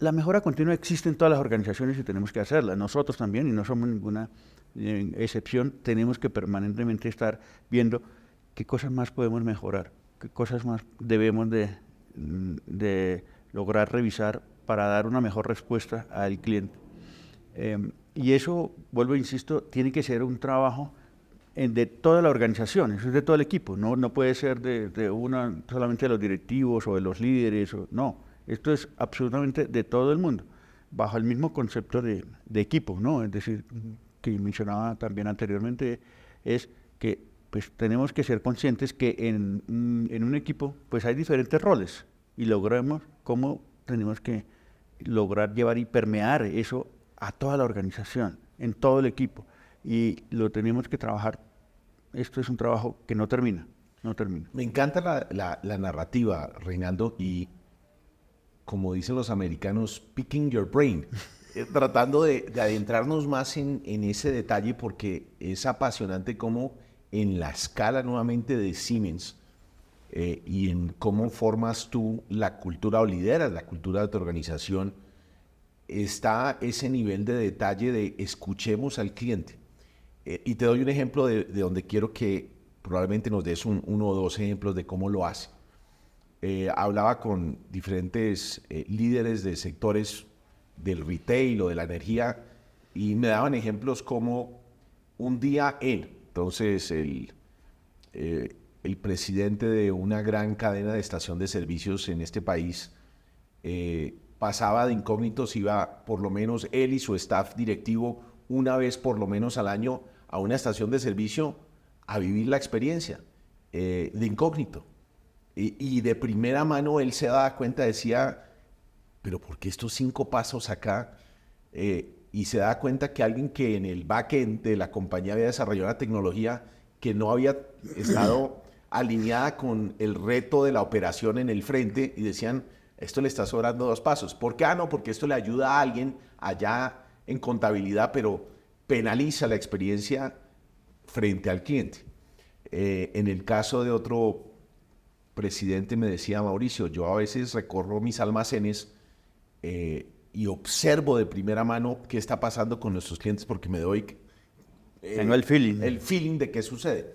La mejora continua existe en todas las organizaciones y tenemos que hacerla, nosotros también, y no somos ninguna excepción, tenemos que permanentemente estar viendo qué cosas más podemos mejorar, qué cosas más debemos de lograr revisar para dar una mejor respuesta al cliente. Y eso, vuelvo, insisto, tiene que ser un trabajo de toda la organización, eso es de todo el equipo, no puede ser solamente de los directivos o de los líderes, no, esto es absolutamente de todo el mundo, bajo el mismo concepto de equipo, ¿no? Es decir, que mencionaba también anteriormente, es que pues tenemos que ser conscientes que en un equipo pues hay diferentes roles y logremos cómo tenemos que lograr llevar y permear eso a toda la organización, en todo el equipo. Y lo tenemos que trabajar. Esto es un trabajo que no termina. Me encanta la narrativa, Reinaldo, y como dicen los americanos, picking your brain, tratando de adentrarnos más en ese detalle, porque es apasionante cómo en la escala nuevamente de Siemens y en cómo formas tú la cultura o lideras la cultura de tu organización, está ese nivel de detalle de escuchemos al cliente. Y te doy un ejemplo de donde quiero que probablemente nos des uno o dos ejemplos de cómo lo hace. Hablaba con diferentes líderes de sectores del retail o de la energía y me daban ejemplos como un día entonces el presidente de una gran cadena de estación de servicios en este país pasaba de incógnitos, iba por lo menos él y su staff directivo una vez por lo menos al año a una estación de servicio a vivir la experiencia de incógnito. Y de primera mano él se daba cuenta, decía, pero ¿por qué estos 5 pasos acá? Y se da cuenta que alguien que en el backend de la compañía había desarrollado una tecnología que no había estado alineada con el reto de la operación en el frente, y decían, esto le está sobrando 2 pasos. ¿Por qué? No, porque esto le ayuda a alguien allá en contabilidad, pero penaliza la experiencia frente al cliente. En el caso de otro presidente me decía, Mauricio, yo a veces recorro mis almacenes y observo de primera mano qué está pasando con nuestros clientes, porque me doy Tengo el feeling. El feeling de qué sucede.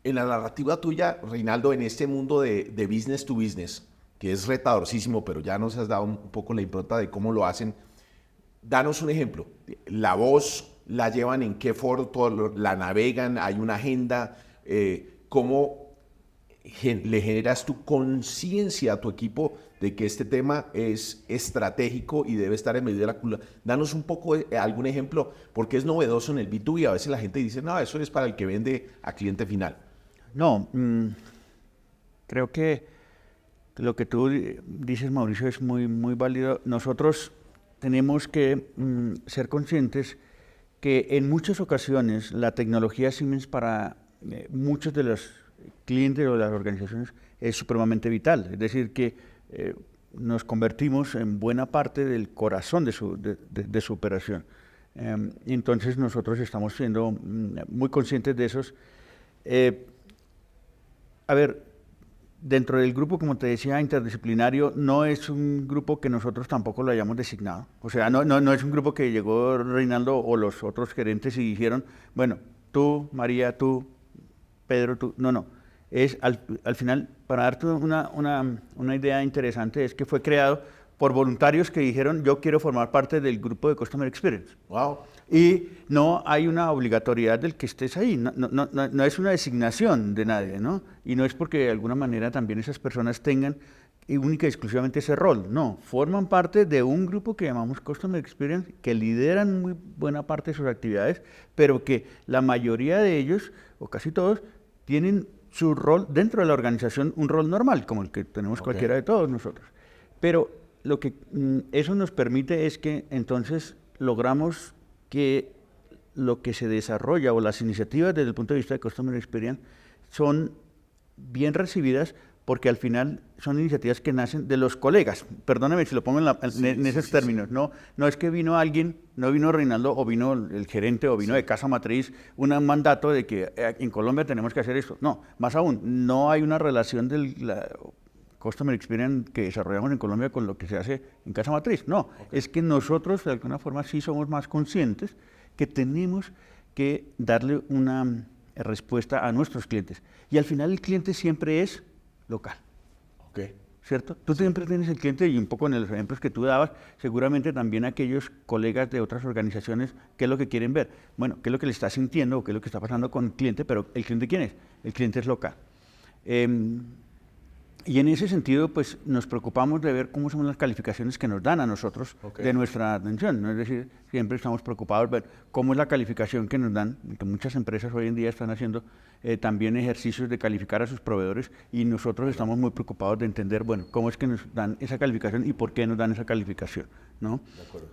En la narrativa tuya, Reinaldo, en este mundo de business to business, que es retadorcísimo, pero ya nos has dado un poco la impronta de cómo lo hacen, danos un ejemplo. La voz la llevan en qué foro, la navegan, hay una agenda, ¿cómo le generas tu conciencia a tu equipo de que este tema es estratégico y debe estar en medio de la cultura? Danos un poco algún ejemplo, porque es novedoso en el B2B. A veces la gente dice, no, eso es para el que vende a cliente final. No, creo que lo que tú dices, Mauricio, es muy, muy válido. Nosotros tenemos que ser conscientes que en muchas ocasiones la tecnología Siemens para muchos de los clientes o de las organizaciones es supremamente vital. Es decir, que nos convertimos en buena parte del corazón de su operación. Entonces nosotros estamos siendo muy conscientes de esos. A ver, dentro del grupo, como te decía, interdisciplinario, no es un grupo que nosotros tampoco lo hayamos designado. O sea, no es un grupo que llegó Reinaldo o los otros gerentes y dijeron, bueno, tú, María, tú, Pedro, tú. No. Es al final, para darte una idea interesante, es que fue creado por voluntarios que dijeron, yo quiero formar parte del grupo de Customer Experience. Wow. Y no hay una obligatoriedad del que estés ahí, no es una designación de nadie, ¿no? Y no es porque de alguna manera también esas personas tengan única y exclusivamente ese rol, no, forman parte de un grupo que llamamos Customer Experience, que lideran muy buena parte de sus actividades, pero que la mayoría de ellos, o casi todos, tienen su rol dentro de la organización, un rol normal, como el que tenemos cualquiera de todos nosotros. Pero lo que eso nos permite es que entonces logramos que lo que se desarrolla o las iniciativas desde el punto de vista de Customer Experience son bien recibidas porque al final son iniciativas que nacen de los colegas. Perdóname si lo pongo en esos términos. Sí. No es que vino alguien, no vino Reinaldo o vino el gerente o vino de Casa Matriz un mandato de que en Colombia tenemos que hacer esto. No, más aún, no hay una relación del Customer Experience que desarrollamos en Colombia con lo que se hace en Casa Matriz. No, es que nosotros de alguna forma sí somos más conscientes que tenemos que darle una respuesta a nuestros clientes. Y al final el cliente siempre es local. ¿Cierto? Tú siempre tienes el cliente, y un poco en los ejemplos que tú dabas, seguramente también aquellos colegas de otras organizaciones, ¿qué es lo que quieren ver? Bueno, ¿qué es lo que le está sintiendo o qué es lo que está pasando con el cliente? Pero ¿el cliente quién es? El cliente es local. Y en ese sentido, pues nos preocupamos de ver cómo son las calificaciones que nos dan a nosotros de nuestra atención, ¿no? Es decir, siempre estamos preocupados de ver cómo es la calificación que nos dan, que muchas empresas hoy en día están haciendo también ejercicios de calificar a sus proveedores y nosotros estamos muy preocupados de entender, bueno, cómo es que nos dan esa calificación y por qué nos dan esa calificación, ¿no?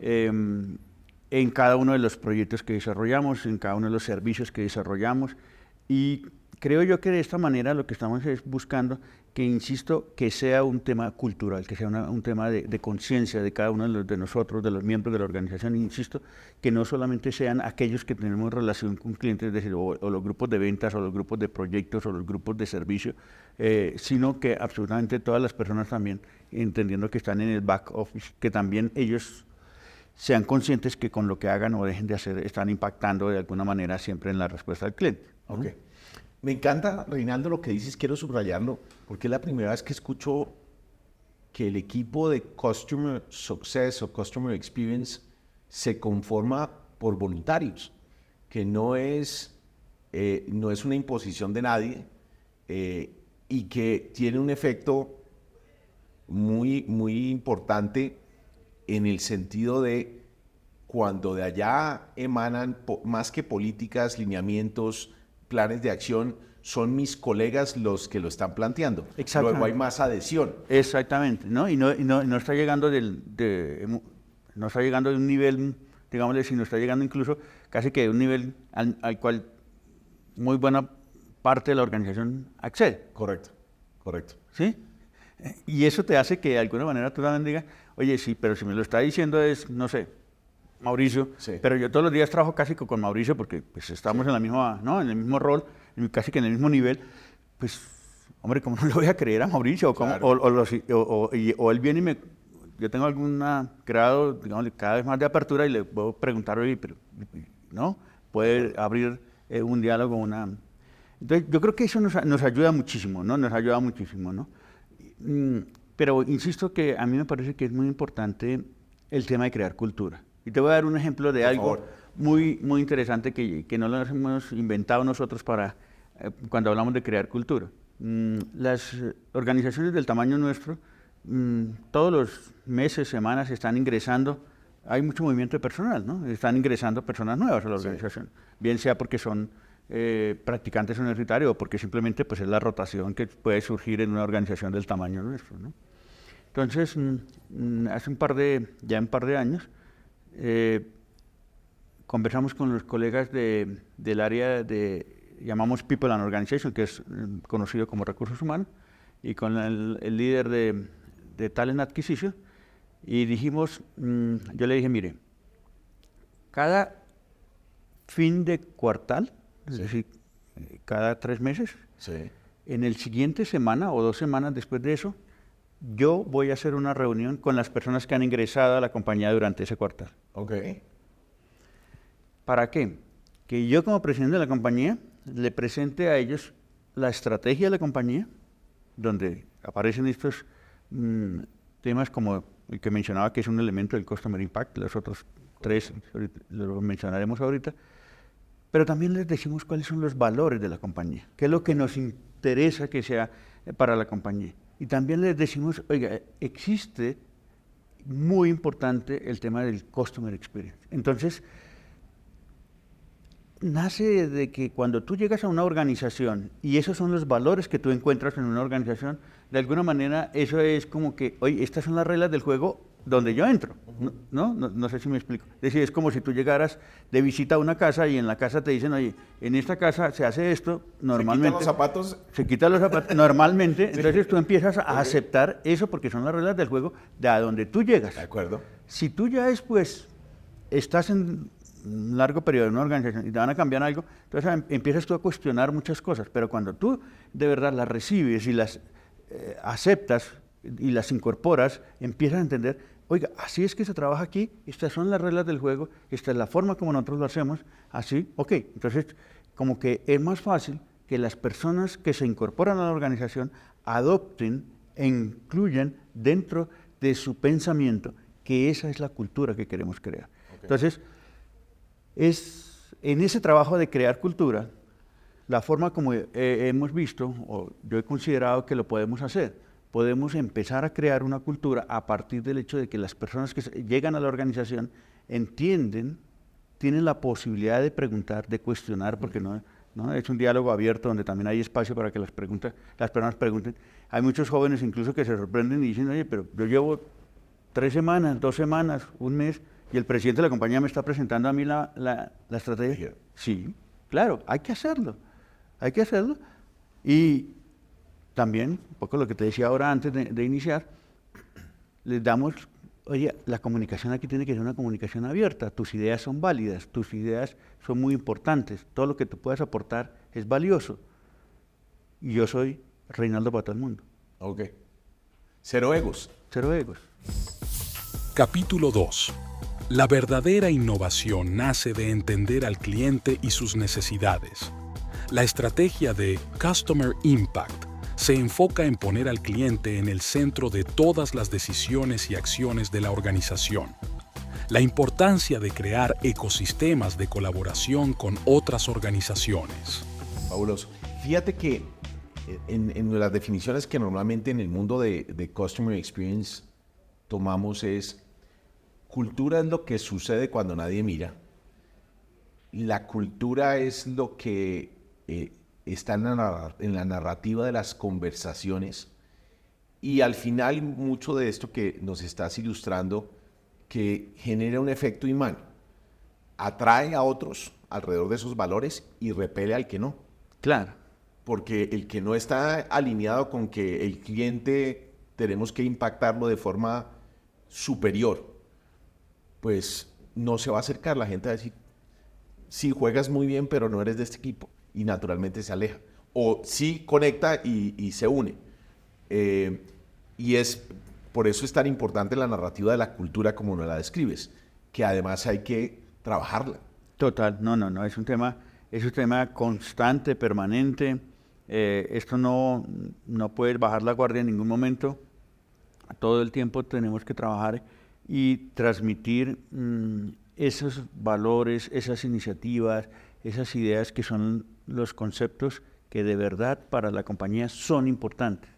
En cada uno de los proyectos que desarrollamos, en cada uno de los servicios que desarrollamos, y creo yo que de esta manera lo que estamos es buscando que, insisto, que sea un tema cultural, que sea un tema de conciencia de cada uno de nosotros, de los miembros de la organización, insisto, que no solamente sean aquellos que tenemos relación con clientes, es decir, o los grupos de ventas, o los grupos de proyectos, o los grupos de servicio, sino que absolutamente todas las personas también, entendiendo que están en el back office, que también ellos sean conscientes que con lo que hagan o dejen de hacer están impactando de alguna manera siempre en la respuesta del cliente, ¿no? Okay. Me encanta, Reinaldo, lo que dices, quiero subrayarlo, porque es la primera vez que escucho que el equipo de Customer Success o Customer Experience se conforma por voluntarios, que no es una imposición de nadie y que tiene un efecto muy, muy importante en el sentido de cuando de allá emanan más que políticas, lineamientos, planes de acción, son mis colegas los que lo están planteando. Luego hay más adhesión. Exactamente, ¿no? Y no está llegando no está llegando de un nivel, digámosle, sino está llegando incluso casi que de un nivel al cual muy buena parte de la organización accede. Correcto. ¿Sí? Y eso te hace que de alguna manera tú también digas, oye, sí, pero si me lo está diciendo es, no sé, Mauricio, sí, pero yo todos los días trabajo casi con Mauricio porque pues estamos en la misma, ¿no? En el mismo rol, casi que en el mismo nivel, pues, hombre, ¿cómo no le voy a creer a Mauricio? Claro. O él viene y yo tengo alguna grado, digamos, cada vez más de apertura y le puedo preguntar, oye, pero, ¿no? puede abrir un diálogo, Entonces, yo creo que eso nos ayuda muchísimo, ¿no? Nos ayuda muchísimo, ¿no? Pero insisto que a mí me parece que es muy importante el tema de crear cultura. Y te voy a dar un ejemplo de algo muy, muy interesante que no lo hemos inventado nosotros cuando hablamos de crear cultura. Las organizaciones del tamaño nuestro, todos los meses, semanas, están ingresando, hay mucho movimiento de personal, ¿no? Están ingresando personas nuevas a la organización, bien sea porque son practicantes universitarios o porque simplemente pues, es la rotación que puede surgir en una organización del tamaño nuestro, ¿no? Entonces, hace un par de años, conversamos con los colegas del área llamamos People and Organization, que es conocido como recursos humanos, y con el líder de Talent Acquisition, y dijimos, yo le dije, mire, cada fin de cuartal, es decir, cada 3 meses, en el siguiente semana o 2 semanas después de eso, yo voy a hacer una reunión con las personas que han ingresado a la compañía durante ese cuartal. Ok. ¿Para qué? Que yo como presidente de la compañía le presente a ellos la estrategia de la compañía, donde aparecen estos temas como el que mencionaba, que es un elemento del Customer Impact, los otros 3 los mencionaremos ahorita, pero también les decimos cuáles son los valores de la compañía, qué es lo que nos interesa que sea para la compañía. Y también les decimos, oiga, existe muy importante el tema del Customer Experience. Entonces, nace de que cuando tú llegas a una organización y esos son los valores que tú encuentras en una organización, de alguna manera eso es como que, oye, estas son las reglas del juego donde yo entro, no sé si me explico. Es decir, es como si tú llegaras de visita a una casa y en la casa te dicen, oye, en esta casa se hace esto, normalmente... Se quitan los zapatos, normalmente, sí. Entonces tú empiezas a aceptar eso porque son las reglas del juego de a donde tú llegas. De acuerdo. Si tú ya después estás en un largo periodo en una organización y te van a cambiar algo, entonces empiezas tú a cuestionar muchas cosas, pero cuando tú de verdad las recibes y las aceptas y las incorporas, empiezas a entender, oiga, así es que se trabaja aquí, estas son las reglas del juego, esta es la forma como nosotros lo hacemos, así, ok. Entonces, como que es más fácil que las personas que se incorporan a la organización adopten e incluyan dentro de su pensamiento que esa es la cultura que queremos crear. Okay. Entonces, es en ese trabajo de crear cultura, la forma como hemos visto, o yo he considerado que lo podemos hacer, podemos empezar a crear una cultura a partir del hecho de que las personas que llegan a la organización entienden, tienen la posibilidad de preguntar, de cuestionar, porque no es un diálogo abierto donde también hay espacio para que las personas pregunten. Hay muchos jóvenes incluso que se sorprenden y dicen, oye, pero yo llevo 3 semanas, 2 semanas, un mes, y el presidente de la compañía me está presentando a mí la estrategia. Sí, claro, hay que hacerlo. Y también, un poco lo que te decía ahora antes de iniciar, les damos, oye, la comunicación aquí tiene que ser una comunicación abierta, tus ideas son válidas, tus ideas son muy importantes, todo lo que tú puedas aportar es valioso. Y yo soy Reinaldo para todo el mundo. Ok. Cero egos. Cero egos. Capítulo 2. La verdadera innovación nace de entender al cliente y sus necesidades. La estrategia de Customer Impact se enfoca en poner al cliente en el centro de todas las decisiones y acciones de la organización. La importancia de crear ecosistemas de colaboración con otras organizaciones. Fabuloso. Fíjate que en las definiciones que normalmente en el mundo de Customer Experience tomamos es: cultura es lo que sucede cuando nadie mira. La cultura es lo que está en la narrativa de las conversaciones, y al final mucho de esto que nos estás ilustrando, que genera un efecto imán, atrae a otros alrededor de esos valores y repele al que no. Claro. Porque el que no está alineado con que el cliente tenemos que impactarlo de forma superior, pues no se va a acercar. La gente va a decir, sí, juegas muy bien, pero no eres de este equipo, y naturalmente se aleja. O sí conecta y se une. Y es por eso es tan importante la narrativa de la cultura como nos la describes, que además hay que trabajarla. Total, no, es un tema constante, permanente. Esto no puede bajar la guardia en ningún momento. Todo el tiempo tenemos que trabajar y transmitir esos valores, esas iniciativas, esas ideas que son los conceptos que de verdad para la compañía son importantes.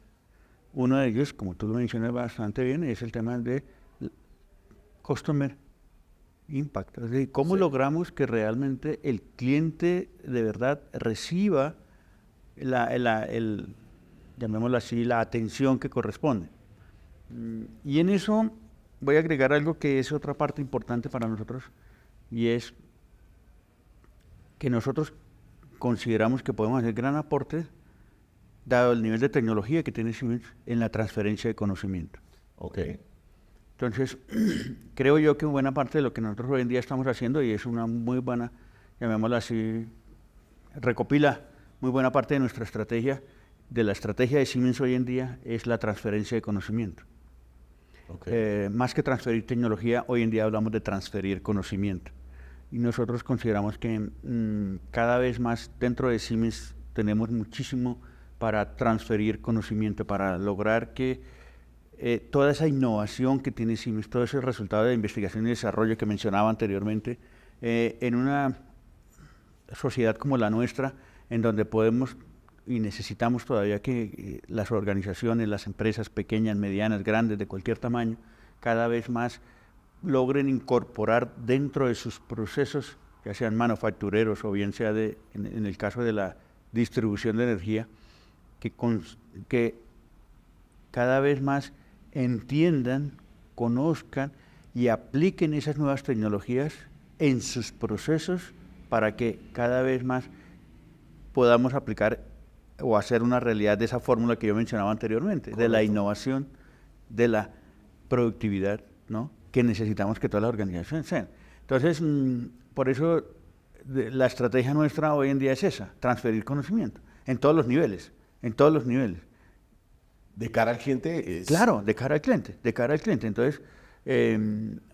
Uno de ellos, como tú lo mencionas bastante bien, es el tema de Customer Impact. Es decir, cómo logramos que realmente el cliente de verdad reciba llamémoslo así, la atención que corresponde. Y en eso voy a agregar algo que es otra parte importante para nosotros, y es que nosotros consideramos que podemos hacer gran aporte, dado el nivel de tecnología que tiene Siemens en la transferencia de conocimiento. Ok. Entonces, creo yo que buena parte de lo que nosotros hoy en día estamos haciendo, y es una muy buena, llamémosla así, recopila muy buena parte de nuestra estrategia, de la estrategia de Siemens hoy en día, es la transferencia de conocimiento. Okay. Más que transferir tecnología, hoy en día hablamos de transferir conocimiento. Y nosotros consideramos que cada vez más dentro de Siemens tenemos muchísimo para transferir conocimiento, para lograr que toda esa innovación que tiene Siemens, todo ese resultado de investigación y desarrollo que mencionaba anteriormente, en una sociedad como la nuestra, en donde podemos y necesitamos todavía que las organizaciones, las empresas pequeñas, medianas, grandes, de cualquier tamaño, cada vez más logren incorporar dentro de sus procesos, ya sean manufactureros o bien sea en el caso de la distribución de energía, que cada vez más entiendan, conozcan y apliquen esas nuevas tecnologías en sus procesos para que cada vez más podamos aplicar o hacer una realidad de esa fórmula que yo mencionaba anteriormente, correcto, de la innovación, de la productividad, ¿no?, que necesitamos que todas las organizaciones sean. Entonces, por eso la estrategia nuestra hoy en día es esa, transferir conocimiento, en todos los niveles, ¿De cara al cliente? Claro, de cara al cliente. Entonces,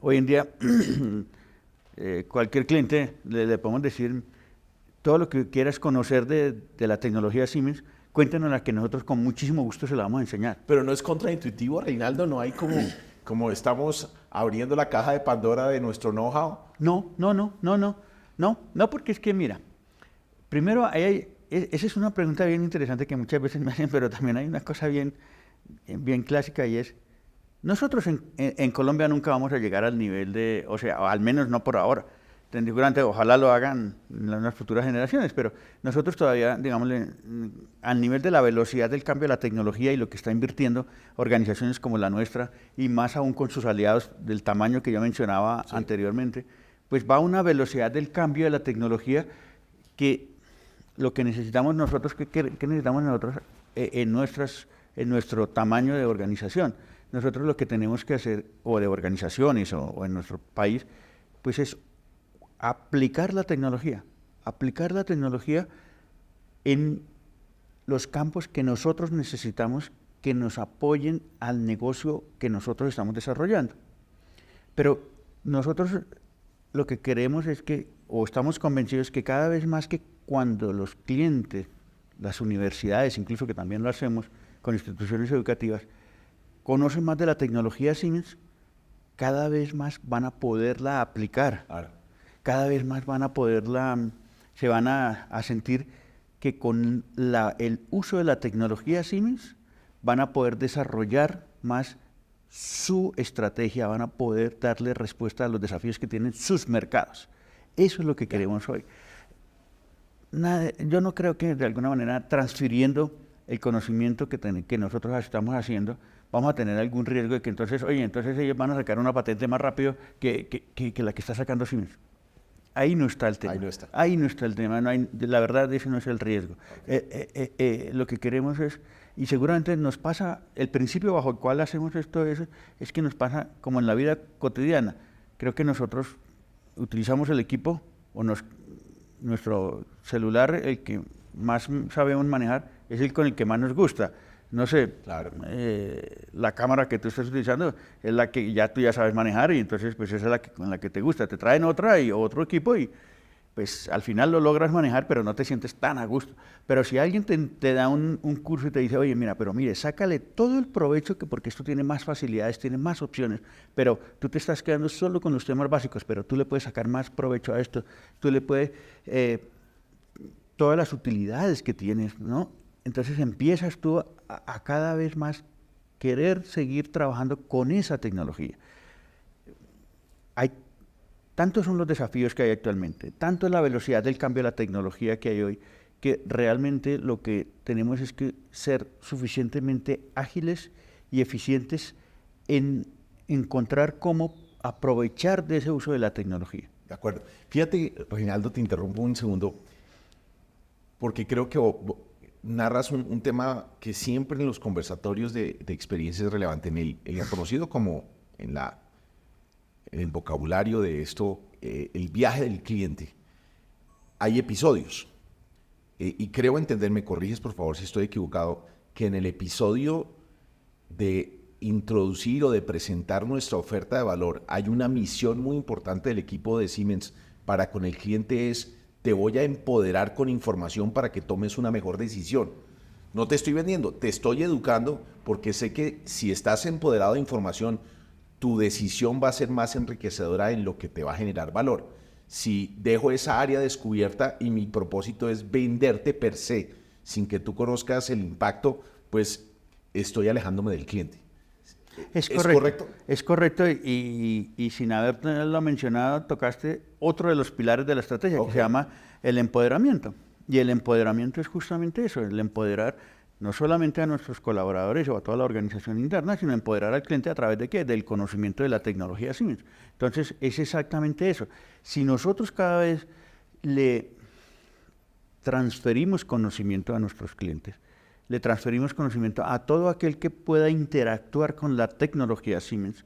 hoy en día, cualquier cliente le podemos decir todo lo que quieras conocer de la tecnología Siemens, cuéntanos, la que nosotros con muchísimo gusto se la vamos a enseñar. Pero no es contraintuitivo, Reinaldo, no hay como estamos abriendo la caja de Pandora de nuestro know-how. No, porque es que mira, primero esa es una pregunta bien interesante que muchas veces me hacen, pero también hay una cosa bien clásica, y es, nosotros en Colombia nunca vamos a llegar al nivel de, o sea, al menos no por ahora, ojalá lo hagan las futuras generaciones, pero nosotros todavía, digámosle, al nivel de la velocidad del cambio de la tecnología y lo que está invirtiendo organizaciones como la nuestra, y más aún con sus aliados del tamaño que yo mencionaba anteriormente, pues va a una velocidad del cambio de la tecnología que lo que necesitamos nosotros, ¿qué necesitamos nosotros en nuestro tamaño de organización? Nosotros lo que tenemos que hacer, o de organizaciones o en nuestro país, pues es aplicar la tecnología en los campos que nosotros necesitamos que nos apoyen al negocio que nosotros estamos desarrollando. Pero nosotros lo que queremos es que, o estamos convencidos que cada vez más que cuando los clientes, las universidades, incluso que también lo hacemos con instituciones educativas, conocen más de la tecnología Siemens, cada vez más van a poderla aplicar. Claro. Cada vez más van a poderla, se van a sentir que con el uso de la tecnología Siemens van a poder desarrollar más su estrategia, van a poder darle respuesta a los desafíos que tienen sus mercados. Eso es lo que queremos hoy. Yo no creo que de alguna manera transfiriendo el conocimiento que nosotros estamos haciendo, vamos a tener algún riesgo de que entonces ellos van a sacar una patente más rápido que la que está sacando Siemens. Ahí no está el tema. Ahí no está el tema. La verdad, ese no es el riesgo. Okay. Lo que queremos es, y seguramente nos pasa, el principio bajo el cual hacemos esto es que nos pasa como en la vida cotidiana. Creo que nosotros utilizamos el equipo o nuestro celular, el que más sabemos manejar, es el con el que más nos gusta. No sé, claro, la cámara que tú estás utilizando es la que tú ya sabes manejar, y entonces pues esa es con la que te gusta. Te traen otra y otro equipo y pues al final lo logras manejar, pero no te sientes tan a gusto. Pero si alguien te da un curso y te dice, oye, mira, pero mire, sácale todo el provecho, porque esto tiene más facilidades, tiene más opciones, pero tú te estás quedando solo con los temas básicos, pero tú le puedes sacar más provecho a esto, tú le puedes, todas las utilidades que tienes, ¿no? Entonces empiezas tú a cada vez más querer seguir trabajando con esa tecnología. Tantos son los desafíos que hay actualmente, tanto es la velocidad del cambio de la tecnología que hay hoy, que realmente lo que tenemos es que ser suficientemente ágiles y eficientes en encontrar cómo aprovechar de ese uso de la tecnología. De acuerdo. Fíjate, Reinaldo, te interrumpo un segundo, porque creo que narras un tema que siempre en los conversatorios de experiencia es relevante, en el conocido como en el vocabulario de esto, el viaje del cliente. Hay episodios, y creo entender, me corriges por favor si estoy equivocado, que en el episodio de introducir o de presentar nuestra oferta de valor hay una misión muy importante del equipo de Siemens para con el cliente es: te voy a empoderar con información para que tomes una mejor decisión. No te estoy vendiendo, te estoy educando, porque sé que si estás empoderado de información, tu decisión va a ser más enriquecedora en lo que te va a generar valor. Si dejo esa área descubierta y mi propósito es venderte per se, sin que tú conozcas el impacto, pues estoy alejándome del cliente. ¿Es correcto? Es correcto, y sin haberlo mencionado, tocaste otro de los pilares de la estrategia, que se llama el empoderamiento. Y el empoderamiento es justamente eso, el empoderar no solamente a nuestros colaboradores o a toda la organización interna, sino empoderar al cliente a través de ¿qué? Del conocimiento de la tecnología Siemens. Entonces, es exactamente eso. Si nosotros cada vez le transferimos conocimiento a nuestros clientes, le transferimos conocimiento a todo aquel que pueda interactuar con la tecnología Siemens,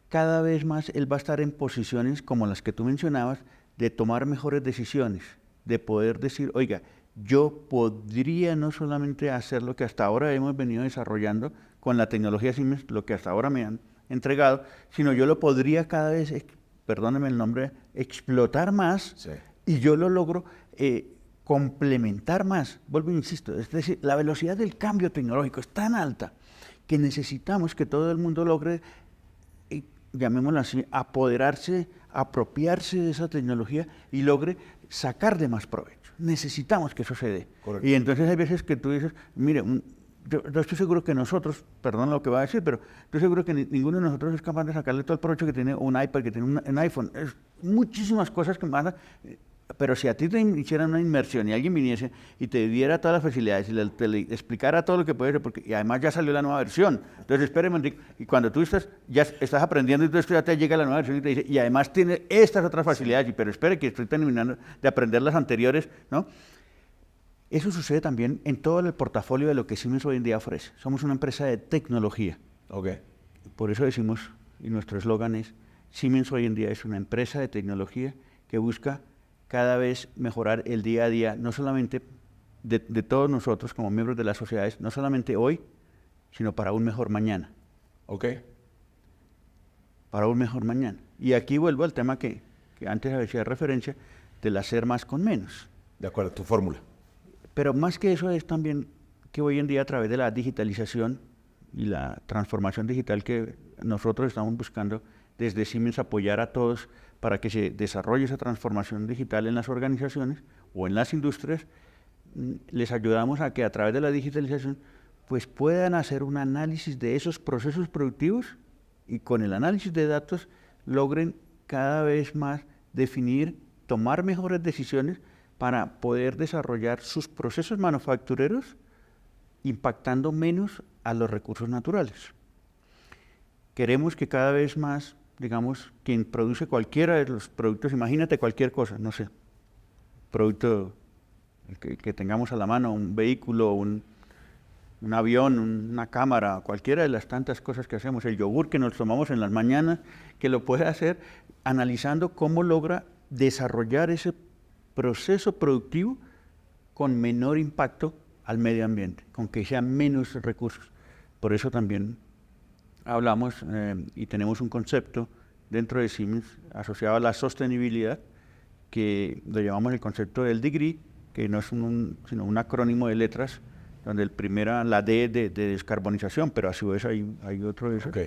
cada vez más él va a estar en posiciones como las que tú mencionabas, de tomar mejores decisiones, de poder decir, oiga, yo podría no solamente hacer lo que hasta ahora hemos venido desarrollando con la tecnología Siemens, lo que hasta ahora me han entregado, sino yo lo podría cada vez, perdónenme el nombre, explotar más, sí, y yo lo logro complementar más. Vuelvo e insisto, es decir, la velocidad del cambio tecnológico es tan alta que necesitamos que todo el mundo logre, llamémoslo así, apoderarse, apropiarse de esa tecnología y logre sacar de más provecho. Necesitamos que eso se dé. Correcto. Y entonces hay veces que tú dices, mire, yo estoy seguro que nosotros, perdón lo que va a decir, pero estoy seguro que ninguno de nosotros es capaz de sacarle todo el provecho que tiene un iPad, que tiene un iPhone. Es muchísimas cosas que van a... Pero si a ti te hicieran una inmersión y alguien viniese y te diera todas las facilidades y te le explicara todo lo que puede ser, y además ya salió la nueva versión, entonces espérame, Enrique, y cuando tú ya estás aprendiendo, entonces ya te llega la nueva versión y te dice, y además tiene estas otras facilidades, pero espere que estoy terminando de aprender las anteriores, ¿no? Eso sucede también en todo el portafolio de lo que Siemens hoy en día ofrece. Somos una empresa de tecnología. Okay. Por eso decimos, y nuestro eslogan es, Siemens hoy en día es una empresa de tecnología que busca cada vez mejorar el día a día, no solamente de todos nosotros como miembros de las sociedades, no solamente hoy, sino para un mejor mañana. Ok. Para un mejor mañana. Y aquí vuelvo al tema que antes hacía referencia, del hacer más con menos. De acuerdo, tu fórmula. Pero más que eso es también que hoy en día a través de la digitalización y la transformación digital que nosotros estamos buscando desde Siemens apoyar a todos para que se desarrolle esa transformación digital en las organizaciones o en las industrias, les ayudamos a que a través de la digitalización pues puedan hacer un análisis de esos procesos productivos y con el análisis de datos logren cada vez más definir, tomar mejores decisiones para poder desarrollar sus procesos manufactureros impactando menos a los recursos naturales. Queremos que cada vez más, digamos, quien produce cualquiera de los productos, imagínate cualquier cosa, no sé, producto que tengamos a la mano, un vehículo, un avión, una cámara, cualquiera de las tantas cosas que hacemos, el yogur que nos tomamos en las mañanas, que lo puede hacer analizando cómo logra desarrollar ese proceso productivo con menor impacto al medio ambiente, con que sean menos recursos. Por eso también hablamos y tenemos un concepto dentro de Siemens asociado a la sostenibilidad, que lo llamamos el concepto del degree, que no es sino un acrónimo de letras, donde la D de descarbonización, pero a su vez hay otro de esos, Ok.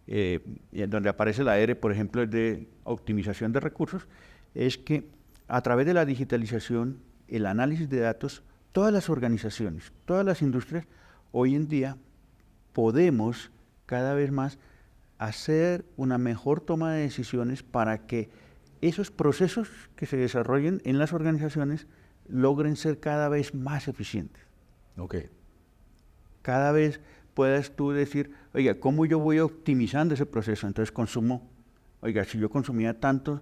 y en donde aparece la R, por ejemplo, es de optimización de recursos, es que a través de la digitalización, el análisis de datos, todas las organizaciones, todas las industrias, hoy en día podemos cada vez más hacer una mejor toma de decisiones para que esos procesos que se desarrollen en las organizaciones logren ser cada vez más eficientes. Ok. Cada vez puedas tú decir, oiga, ¿cómo yo voy optimizando ese proceso? Entonces oiga, si yo consumía tantos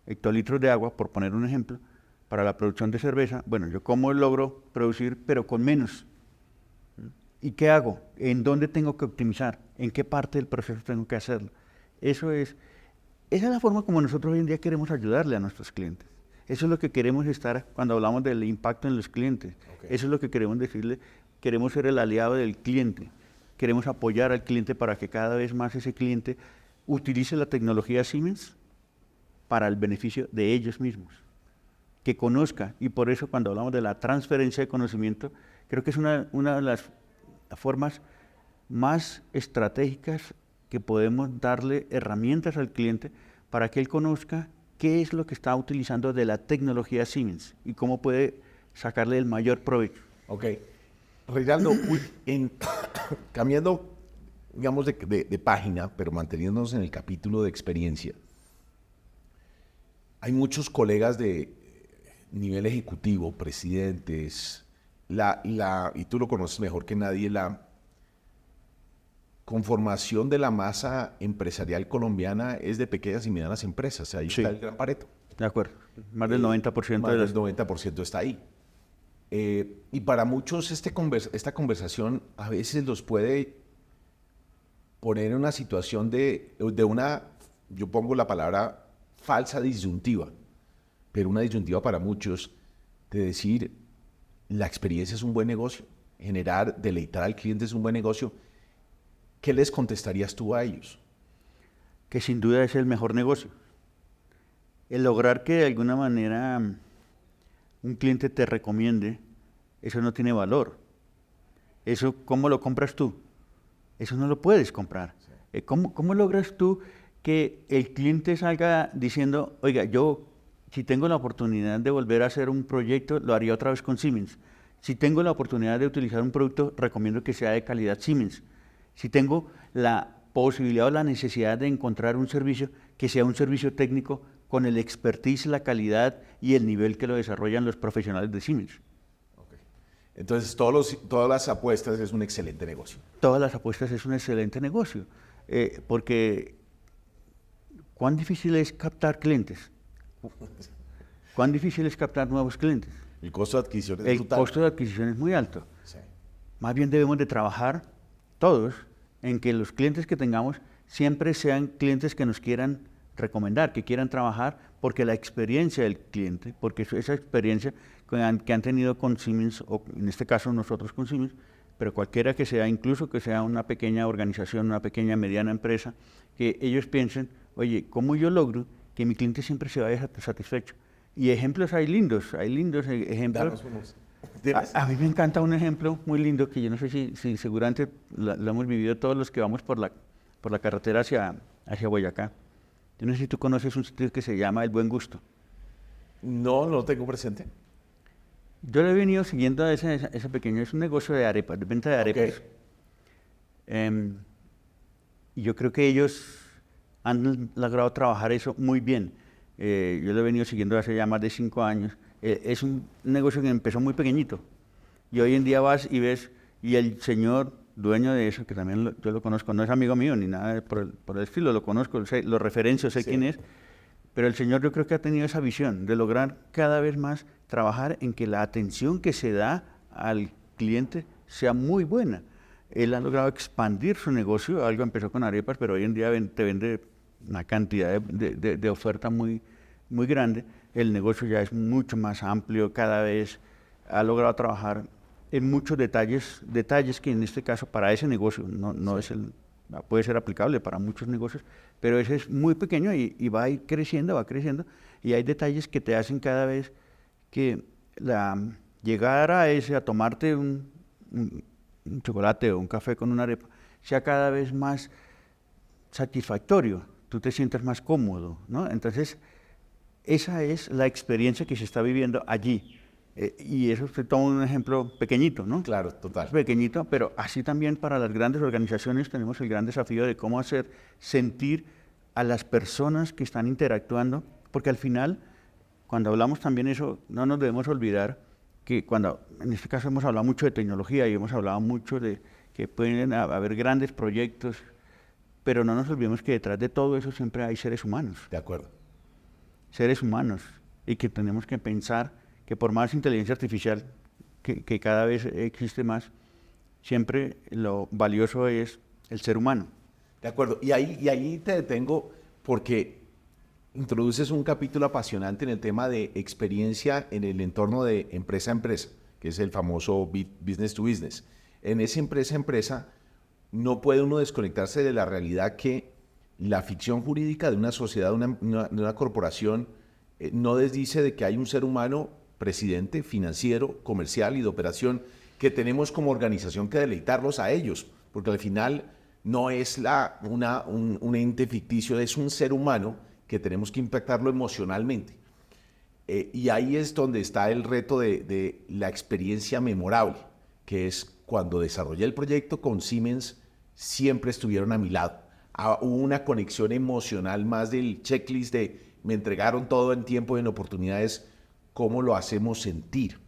hectolitros de agua, por poner un ejemplo, para la producción de cerveza, bueno, yo cómo logro producir, pero con menos. ¿Y qué hago? ¿En dónde tengo que optimizar? ¿En qué parte del proceso tengo que hacerlo? Esa es la forma como nosotros hoy en día queremos ayudarle a nuestros clientes. Eso es lo que queremos estar cuando hablamos del impacto en los clientes. Okay. Eso es lo que queremos decirle. Queremos ser el aliado del cliente. Queremos apoyar al cliente para que cada vez más ese cliente utilice la tecnología Siemens para el beneficio de ellos mismos. Que conozca, y por eso cuando hablamos de la transferencia de conocimiento, creo que es una de las formas más estratégicas que podemos darle herramientas al cliente para que él conozca qué es lo que está utilizando de la tecnología Siemens y cómo puede sacarle el mayor provecho. Ok. Reinaldo, cambiando, digamos, de página, pero manteniéndonos en el capítulo de experiencia, hay muchos colegas de nivel ejecutivo, presidentes, y tú lo conoces mejor que nadie, la conformación de la masa empresarial colombiana es de pequeñas y medianas empresas. Ahí Sí. está el gran Pareto. De acuerdo. Más del 90% Más de del las... 90% está ahí. Y para muchos esta conversación a veces los puede poner en una situación de una, yo pongo la palabra falsa disyuntiva, pero una disyuntiva para muchos de decir, la experiencia es un buen negocio, deleitar al cliente es un buen negocio. ¿Qué les contestarías tú a ellos? Que sin duda es el mejor negocio. El lograr que de alguna manera un cliente te recomiende, eso no tiene valor. Eso, ¿cómo lo compras tú? Eso no lo puedes comprar. Sí. ¿Cómo logras tú que el cliente salga diciendo, oiga, yo si tengo la oportunidad de volver a hacer un proyecto, lo haría otra vez con Siemens? Si tengo la oportunidad de utilizar un producto, recomiendo que sea de calidad Siemens. Si tengo la posibilidad o la necesidad de encontrar un servicio, que sea un servicio técnico con el expertise, la calidad y el nivel que lo desarrollan los profesionales de Siemens. Okay. Entonces, todas las apuestas es un excelente negocio. Todas las apuestas es un excelente negocio, porque ¿cuán difícil es captar clientes? ¿Cuán difícil es captar nuevos clientes? El costo de adquisición es El brutal. costo de adquisición es muy alto. Sí. Más bien debemos de trabajar todos en que los clientes que tengamos siempre sean clientes que nos quieran recomendar, que quieran trabajar, porque la experiencia del cliente, porque esa experiencia que han tenido con Siemens, o en este caso nosotros con Siemens, pero cualquiera que sea, incluso que sea una pequeña organización, una pequeña, mediana empresa, que ellos piensen, oye, ¿cómo yo logro que mi cliente siempre se vaya satisfecho? Y ejemplos hay lindos ejemplos. A mí me encanta un ejemplo muy lindo que yo no sé si seguramente lo hemos vivido todos los que vamos por la carretera hacia Boyacá. Yo no sé si tú conoces un sitio que se llama El Buen Gusto. No lo tengo presente. Yo lo he venido siguiendo a ese pequeño, es un negocio de arepas, de venta de arepas. Okay. Y yo creo que ellos han logrado trabajar eso muy bien. Yo lo he venido siguiendo hace ya más de 5 años. Es un negocio que empezó muy pequeñito. Y hoy en día vas y ves, y el señor dueño de eso, que también yo lo conozco, no es amigo mío ni nada por el estilo, lo conozco, lo referencio, sé quién es, pero el señor yo creo que ha tenido esa visión de lograr cada vez más trabajar en que la atención que se da al cliente sea muy buena. Él ha logrado expandir su negocio, algo empezó con arepas, pero hoy en día te vende una cantidad de oferta muy grande. El negocio ya es mucho más amplio, cada vez ha logrado trabajar en muchos detalles que en este caso para ese negocio no es puede ser aplicable para muchos negocios, pero ese es muy pequeño y va a ir creciendo, y hay detalles que te hacen cada vez que llegar a tomarte un chocolate o un café con una arepa, sea cada vez más satisfactorio, tú te sientes más cómodo, ¿no? Entonces, esa es la experiencia que se está viviendo allí. Y eso se toma un ejemplo pequeñito, ¿no? Claro, total. Pequeñito, pero así también para las grandes organizaciones tenemos el gran desafío de cómo hacer sentir a las personas que están interactuando, porque al final, cuando hablamos también eso, no nos debemos olvidar que en este caso hemos hablado mucho de tecnología y hemos hablado mucho de que pueden haber grandes proyectos, pero no nos olvidemos que detrás de todo eso siempre hay seres humanos. De acuerdo. Seres humanos, y que tenemos que pensar que por más inteligencia artificial que cada vez existe más, siempre lo valioso es el ser humano. De acuerdo. Y ahí te detengo porque introduces un capítulo apasionante en el tema de experiencia en el entorno de empresa a empresa, que es el famoso business to business. En ese empresa a empresa no puede uno desconectarse de la realidad que la ficción jurídica de una sociedad, de una corporación, no desdice de que hay un ser humano, presidente, financiero, comercial y de operación, que tenemos como organización que deleitarlos a ellos, porque al final no es un ente ficticio, es un ser humano que tenemos que impactarlo emocionalmente. Y ahí es donde está el reto de la experiencia memorable, que es cuando desarrollé el proyecto con Siemens, siempre estuvieron a mi lado. Hubo una conexión emocional más del checklist de me entregaron todo en tiempo y en oportunidades, cómo lo hacemos sentir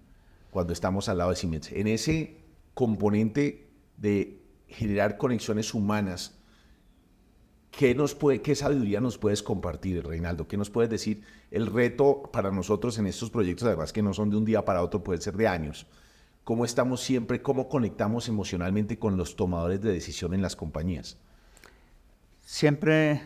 cuando estamos al lado de Siemens. En ese componente de generar conexiones humanas, ¿qué sabiduría nos puedes compartir, Reinaldo? ¿Qué nos puedes decir? El reto para nosotros en estos proyectos, además que no son de un día para otro, pueden ser de años. ¿Cómo estamos siempre, cómo conectamos emocionalmente con los tomadores de decisión en las compañías? Siempre,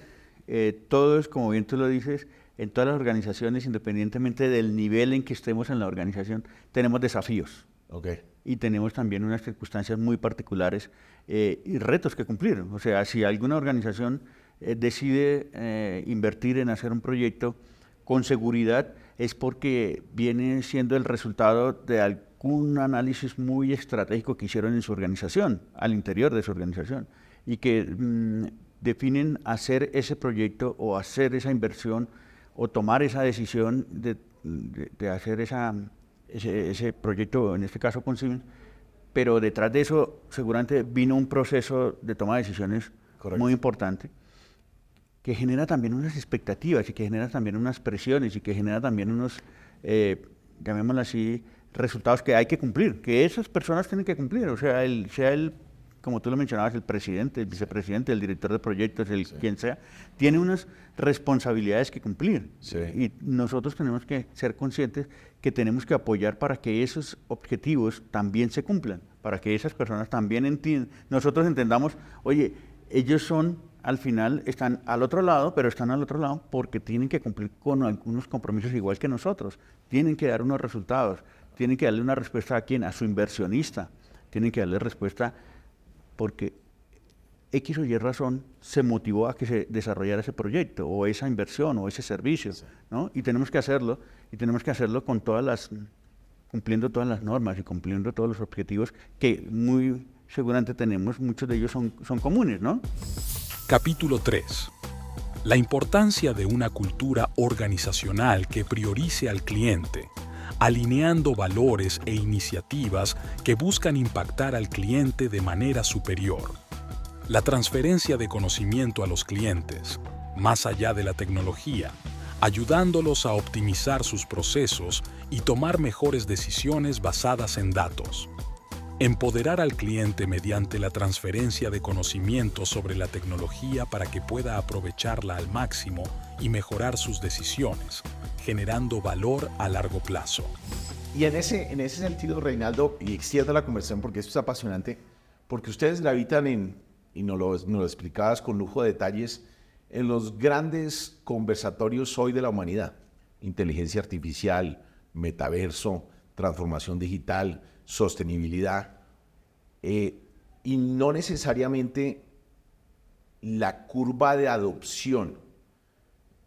todos, como bien tú lo dices, en todas las organizaciones, independientemente del nivel en que estemos en la organización, tenemos desafíos. Okay. Y tenemos también unas circunstancias muy particulares y retos que cumplir. O sea, si alguna organización decide invertir en hacer un proyecto con seguridad, es porque viene siendo el resultado de algún análisis muy estratégico que hicieron en su organización, al interior de su organización, y que definen hacer ese proyecto o hacer esa inversión o tomar esa decisión de hacer ese proyecto, en este caso con Siemens, pero detrás de eso seguramente vino un proceso de toma de decisiones Correcto. muy importante, que genera también unas expectativas y que genera también unas presiones y que genera también unos, llamémoslo así, resultados que hay que cumplir, que esas personas tienen que cumplir, o sea, como tú lo mencionabas, el presidente, el vicepresidente, el director de proyectos, quien sea, tiene unas responsabilidades que cumplir. Sí. Y nosotros tenemos que ser conscientes que tenemos que apoyar para que esos objetivos también se cumplan, para que esas personas también nosotros entendamos, oye, ellos al final están al otro lado, pero están al otro lado porque tienen que cumplir con algunos compromisos igual que nosotros, tienen que dar unos resultados, tienen que darle una respuesta a su inversionista, tienen que darle respuesta porque X o Y razón se motivó a que se desarrollara ese proyecto, o esa inversión, o ese servicio, ¿no? Y tenemos que hacerlo cumpliendo todas las normas y cumpliendo todos los objetivos que muy seguramente tenemos, muchos de ellos son comunes, ¿no? Capítulo 3. La importancia de una cultura organizacional que priorice al cliente, alineando valores e iniciativas que buscan impactar al cliente de manera superior. La transferencia de conocimiento a los clientes, más allá de la tecnología, ayudándolos a optimizar sus procesos y tomar mejores decisiones basadas en datos. Empoderar al cliente mediante la transferencia de conocimiento sobre la tecnología para que pueda aprovecharla al máximo y mejorar sus decisiones, generando valor a largo plazo. Y en ese sentido, Reinaldo, y extiendo la conversación porque esto es apasionante, porque ustedes gravitan y nos lo explicabas con lujo de detalles, en los grandes conversatorios hoy de la humanidad. Inteligencia artificial, metaverso, transformación digital, sostenibilidad. Y no necesariamente la curva de adopción,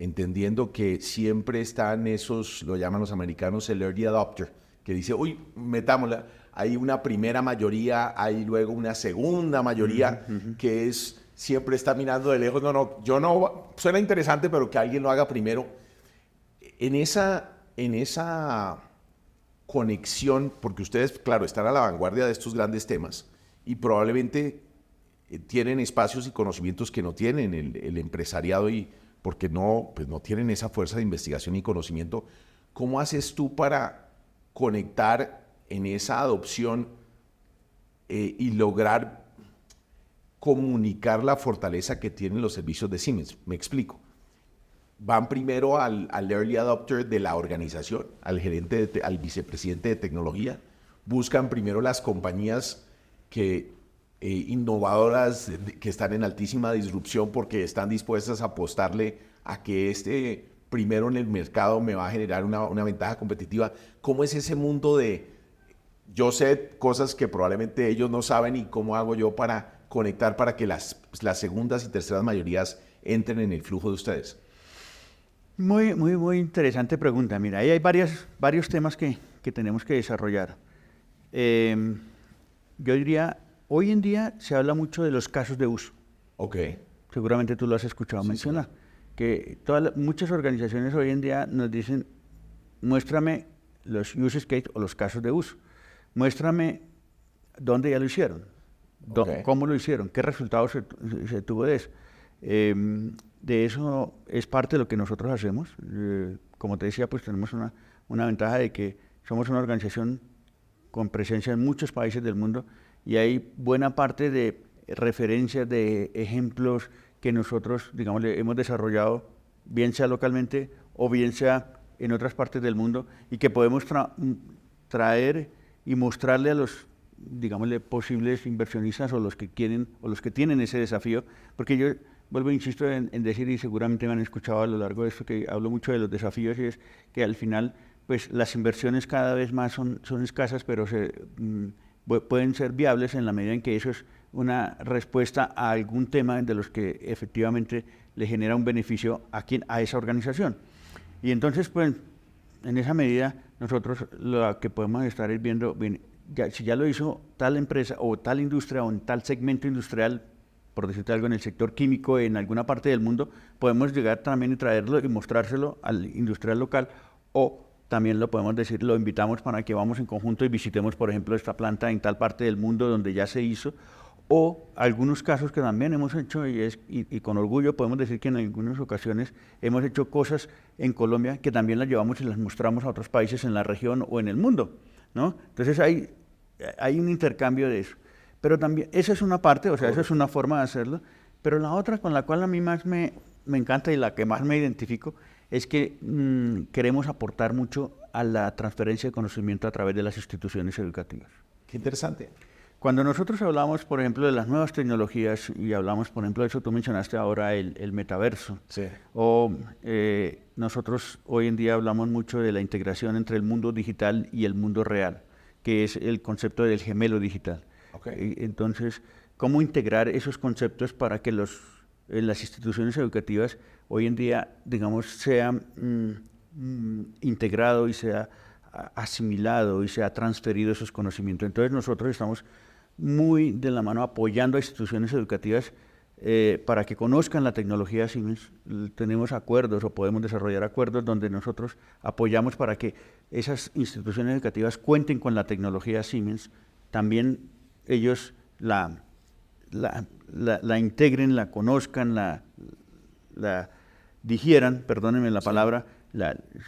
entendiendo que siempre están esos, lo llaman los americanos el early adopter, que dice, uy, metámosla, hay una primera mayoría, hay luego una segunda mayoría, que es, siempre está mirando de lejos, yo no, suena interesante, pero que alguien lo haga primero. En esa conexión, porque ustedes, claro, están a la vanguardia de estos grandes temas y probablemente tienen espacios y conocimientos que no tienen el empresariado y porque no, pues no tienen esa fuerza de investigación y conocimiento. ¿Cómo haces tú para conectar en esa adopción y lograr comunicar la fortaleza que tienen los servicios de Siemens? Me explico. Van primero al early adopter de la organización, al gerente, al vicepresidente de tecnología. Buscan primero las compañías innovadoras que están en altísima disrupción porque están dispuestas a apostarle a que primero en el mercado me va a generar una ventaja competitiva. ¿Cómo es ese mundo de yo sé cosas que probablemente ellos no saben y cómo hago yo para conectar para que las segundas y terceras mayorías entren en el flujo de ustedes? Muy interesante pregunta. Mira, ahí hay varios temas que tenemos que desarrollar. Yo diría, hoy en día se habla mucho de los casos de uso. Ok. Seguramente tú lo has escuchado mencionar. Sí. Que muchas organizaciones hoy en día nos dicen, muéstrame los use case o los casos de uso. Muéstrame dónde ya lo hicieron, okay, cómo lo hicieron, qué resultados se tuvo de eso. De eso es parte de lo que nosotros hacemos. Como te decía, pues tenemos una ventaja de que somos una organización con presencia en muchos países del mundo y hay buena parte de referencias, de ejemplos que nosotros, digamos, hemos desarrollado, bien sea localmente o bien sea en otras partes del mundo, y que podemos traer y mostrarle a los, digámosle, posibles inversionistas o los que quieren o los que tienen ese desafío, porque yo vuelvo, insisto en decir, y seguramente me han escuchado a lo largo de esto, que hablo mucho de los desafíos, y es que al final, pues las inversiones cada vez más son escasas, pero pueden ser viables en la medida en que eso es una respuesta a algún tema de los que efectivamente le genera un beneficio a esa organización. Y entonces, pues, en esa medida, nosotros lo que podemos estar es viendo, bien, si ya lo hizo tal empresa o tal industria o en tal segmento industrial, por decirte algo, en el sector químico, en alguna parte del mundo, podemos llegar también y traerlo y mostrárselo al industrial local, o también lo podemos decir, lo invitamos para que vamos en conjunto y visitemos, por ejemplo, esta planta en tal parte del mundo donde ya se hizo, o algunos casos que también hemos hecho, y con orgullo podemos decir que en algunas ocasiones hemos hecho cosas en Colombia que también las llevamos y las mostramos a otros países en la región o en el mundo, ¿no? Entonces hay un intercambio de eso. Pero también, esa es una parte, o sea, esa es una forma de hacerlo, pero la otra con la cual a mí más me encanta y la que más me identifico es que queremos aportar mucho a la transferencia de conocimiento a través de las instituciones educativas. Qué interesante. Cuando nosotros hablamos, por ejemplo, de las nuevas tecnologías, y hablamos, por ejemplo, de eso tú mencionaste ahora, el metaverso, sí, o nosotros hoy en día hablamos mucho de la integración entre el mundo digital y el mundo real, que es el concepto del gemelo digital. Okay. Entonces, ¿cómo integrar esos conceptos para que las instituciones educativas hoy en día, digamos, sea integrado y sea asimilado y sea transferido esos conocimientos? Entonces, nosotros estamos muy de la mano apoyando a instituciones educativas para que conozcan la tecnología Siemens. Tenemos acuerdos o podemos desarrollar acuerdos donde nosotros apoyamos para que esas instituciones educativas cuenten con la tecnología Siemens, también ellos la integren, la conozcan, la digieran, perdónenme la palabra,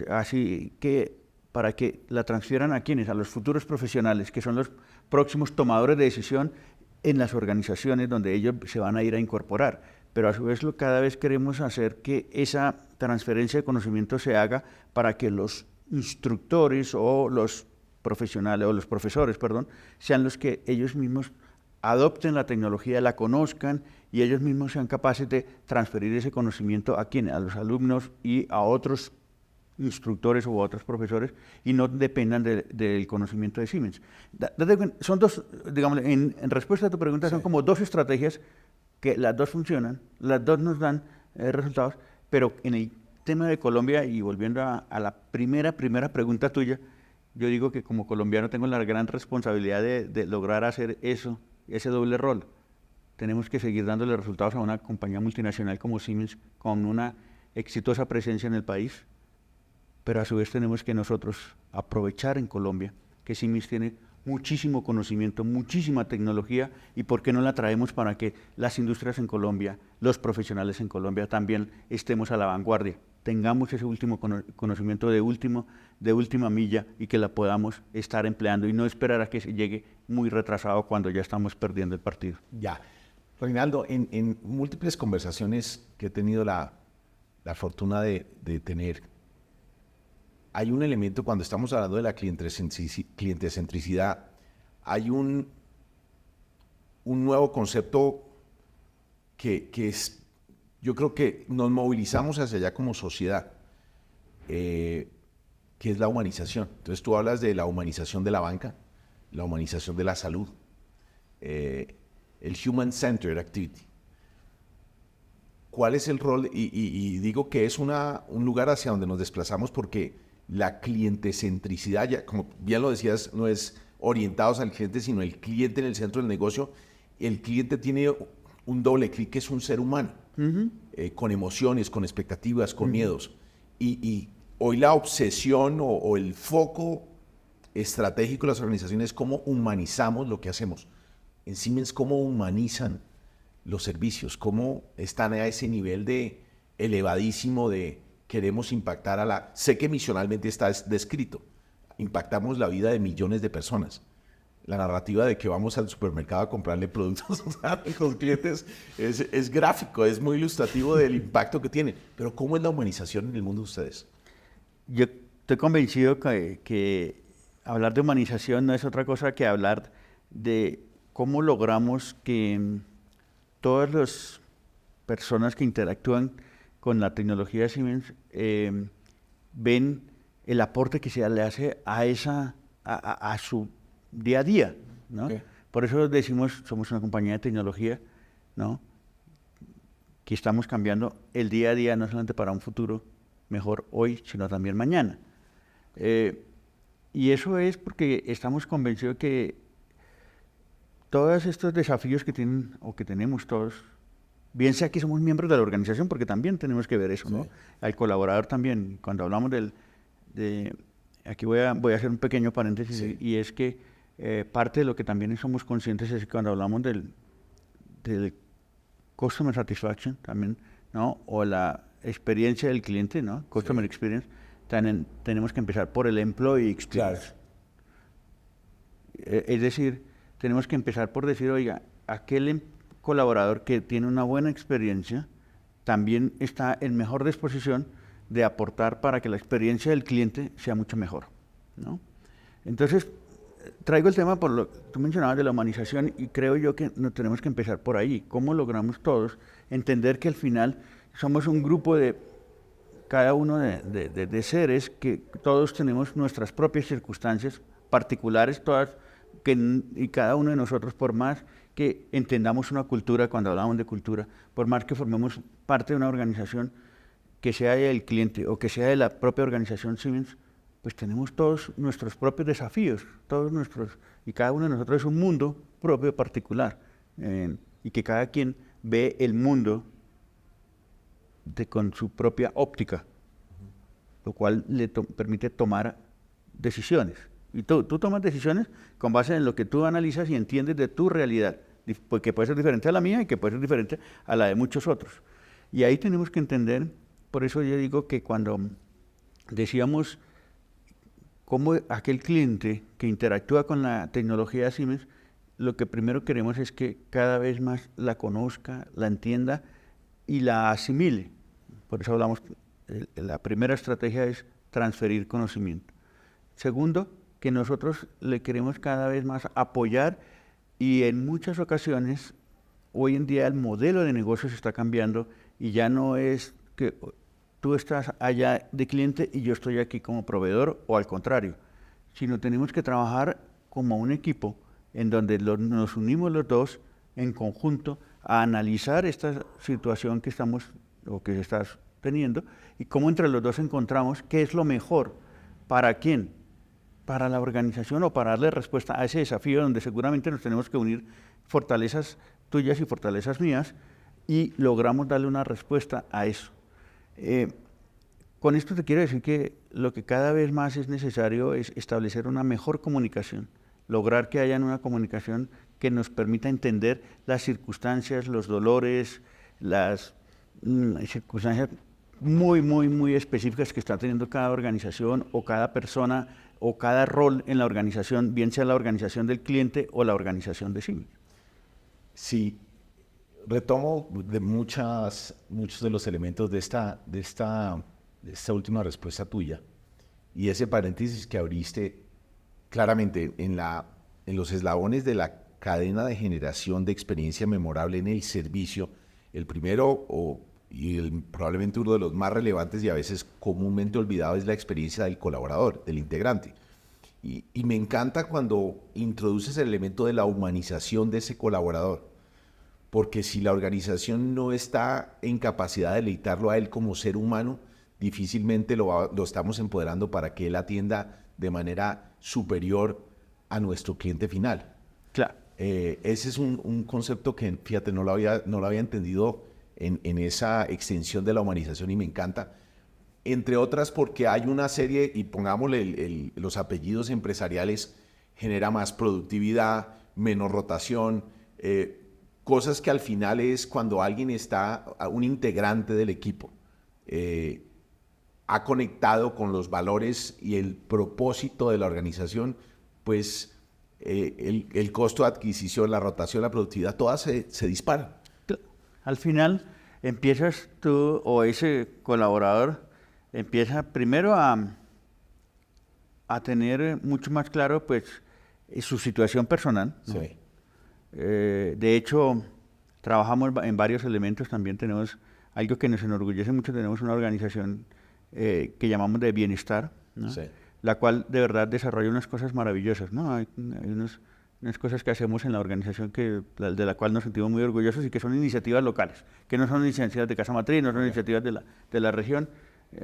así que para que la transfieran a quienes, a los futuros profesionales, que son los próximos tomadores de decisión en las organizaciones donde ellos se van a ir a incorporar. Pero a su vez cada vez queremos hacer que esa transferencia de conocimiento se haga para que los instructores o los profesionales o los profesores, perdón, sean los que ellos mismos adopten la tecnología, la conozcan y ellos mismos sean capaces de transferir ese conocimiento a quienes, a los alumnos y a otros instructores u otros profesores, y no dependan del conocimiento de Siemens. Son dos, digamos, en respuesta a tu pregunta, sí, son como dos estrategias que las dos funcionan, las dos nos dan resultados, pero en el tema de Colombia, y volviendo a la primera pregunta tuya, yo digo que como colombiano tengo la gran responsabilidad de lograr hacer eso, ese doble rol. Tenemos que seguir dándole resultados a una compañía multinacional como Siemens con una exitosa presencia en el país, pero a su vez tenemos que nosotros aprovechar en Colombia que Siemens tiene muchísimo conocimiento, muchísima tecnología, y por qué no la traemos para que las industrias en Colombia, los profesionales en Colombia también estemos a la vanguardia, tengamos ese último conocimiento de última milla y que la podamos estar empleando y no esperar a que se llegue muy retrasado cuando ya estamos perdiendo el partido. Ya. Reinaldo, en múltiples conversaciones que he tenido la fortuna de tener, hay un elemento cuando estamos hablando de la clientecentricidad, hay un nuevo concepto que es, yo creo que nos movilizamos hacia allá como sociedad, que es la humanización. Entonces tú hablas de la humanización de la banca, la humanización de la salud, el Human Centered Activity. ¿Cuál es el rol? Y digo que es un lugar hacia donde nos desplazamos porque la clientecentricidad, ya, como bien lo decías, no es orientados al cliente, sino el cliente en el centro del negocio. El cliente tiene un doble clic, que es un ser humano, con emociones, con expectativas, con miedos. Y hoy la obsesión o el foco estratégico de las organizaciones es cómo humanizamos lo que hacemos. En Siemens, cómo humanizan los servicios, cómo están a ese nivel de elevadísimo de queremos impactar a la... Sé que misionalmente está descrito, impactamos la vida de millones de personas. La narrativa de que vamos al supermercado a comprarle productos a los clientes es gráfico, es muy ilustrativo del impacto que tiene. Pero ¿cómo es la humanización en el mundo de ustedes? Yo estoy convencido que hablar de humanización no es otra cosa que hablar de cómo logramos que todas las personas que interactúan con la tecnología de Siemens ven el aporte que se le hace a su día a día, ¿no? Okay. Por eso decimos, somos una compañía de tecnología, ¿no? Que estamos cambiando el día a día, no solamente para un futuro mejor hoy, sino también mañana. Y eso es porque estamos convencidos que todos estos desafíos que tienen o que tenemos todos, bien sea que somos miembros de la organización, porque también tenemos que ver eso, sí, ¿no? Al colaborador también. Cuando hablamos aquí voy a hacer un pequeño paréntesis, sí, y es que parte de lo que también somos conscientes es que cuando hablamos del customer satisfaction también, ¿no? O la experiencia del cliente, ¿no? Customer, sí, experience, tenemos que empezar por el employee experience. Claro. Es decir, tenemos que empezar por decir, oiga, aquel colaborador que tiene una buena experiencia también está en mejor disposición de aportar para que la experiencia del cliente sea mucho mejor, ¿no? Entonces, traigo el tema por lo que tú mencionabas de la humanización y creo yo que no tenemos que empezar por ahí. ¿Cómo logramos todos entender que al final somos un grupo de cada uno de seres que todos tenemos nuestras propias circunstancias particulares, todas, y cada uno de nosotros, por más que entendamos una cultura, cuando hablamos de cultura, por más que formemos parte de una organización, que sea del cliente o que sea de la propia organización Siemens, pues tenemos todos nuestros propios desafíos, y cada uno de nosotros es un mundo propio particular, y que cada quien ve el mundo con su propia óptica, lo cual le permite tomar decisiones. Y tú tomas decisiones con base en lo que tú analizas y entiendes de tu realidad, que puede ser diferente a la mía y que puede ser diferente a la de muchos otros. Y ahí tenemos que entender, por eso yo digo que cuando decíamos cómo aquel cliente que interactúa con la tecnología de Siemens, lo que primero queremos es que cada vez más la conozca, la entienda y la asimile. Por eso hablamos, la primera estrategia es transferir conocimiento. Segundo, que nosotros le queremos cada vez más apoyar, y en muchas ocasiones, hoy en día el modelo de negocio se está cambiando y ya no es que tú estás allá de cliente y yo estoy aquí como proveedor, o al contrario, sino tenemos que trabajar como un equipo en donde nos unimos los dos en conjunto a analizar esta situación que estamos o que estás teniendo y cómo entre los dos encontramos qué es lo mejor para quién, para la organización o para darle respuesta a ese desafío donde seguramente nos tenemos que unir fortalezas tuyas y fortalezas mías y logramos darle una respuesta a eso. Con esto te quiero decir que lo que cada vez más es necesario es establecer una mejor comunicación, lograr que haya una comunicación que nos permita entender las circunstancias, los dolores, las circunstancias muy específicas que está teniendo cada organización o cada persona o cada rol en la organización, bien sea la organización del cliente o la organización de Siemens. Sí, retomo de muchos de los elementos de esta última respuesta tuya y ese paréntesis que abriste claramente en los eslabones de la cadena de generación de experiencia memorable en el servicio. El primero probablemente uno de los más relevantes y a veces comúnmente olvidado es la experiencia del colaborador, del integrante. Y me encanta cuando introduces el elemento de la humanización de ese colaborador, porque si la organización no está en capacidad de deleitarlo a él como ser humano, difícilmente lo estamos empoderando para que él atienda de manera superior a nuestro cliente final. Claro. Ese es un concepto que, fíjate, no lo había entendido en esa extensión de la humanización y me encanta. Entre otras porque hay una serie, y pongámosle los apellidos empresariales, genera más productividad, menos rotación, cosas que al final es cuando alguien un integrante del equipo, ha conectado con los valores y el propósito de la organización, pues el costo de adquisición, la rotación, la productividad, todas se disparan. Al final empiezas tú o ese colaborador empieza primero a tener mucho más claro pues su situación personal, ¿no? Sí. De hecho, trabajamos en varios elementos, también tenemos algo que nos enorgullece mucho, tenemos una organización que llamamos de bienestar, ¿no? Sí. La cual de verdad desarrolla unas cosas maravillosas, ¿no? Hay unas cosas que hacemos en la organización de la cual nos sentimos muy orgullosos y que son iniciativas locales, que no son iniciativas de Casa Matriz, no son iniciativas de la región.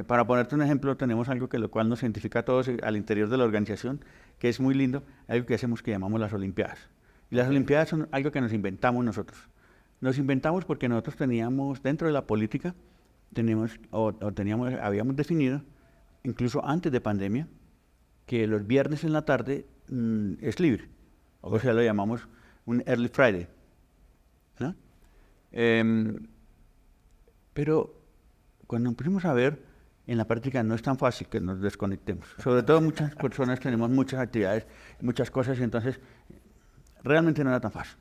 Para ponerte un ejemplo, tenemos algo lo cual nos identifica a todos al interior de la organización, que es muy lindo, algo que hacemos que llamamos las Olimpiadas. Y las Olimpiadas son algo que nos inventamos nosotros. Nos inventamos porque nosotros teníamos, dentro de la política, habíamos definido, incluso antes de pandemia, que los viernes en la tarde es libre. O sea, lo llamamos un Early Friday, ¿no? Pero cuando empezamos a ver, en la práctica no es tan fácil que nos desconectemos. Sobre todo muchas personas tenemos muchas actividades, muchas cosas, y entonces realmente no era tan fácil.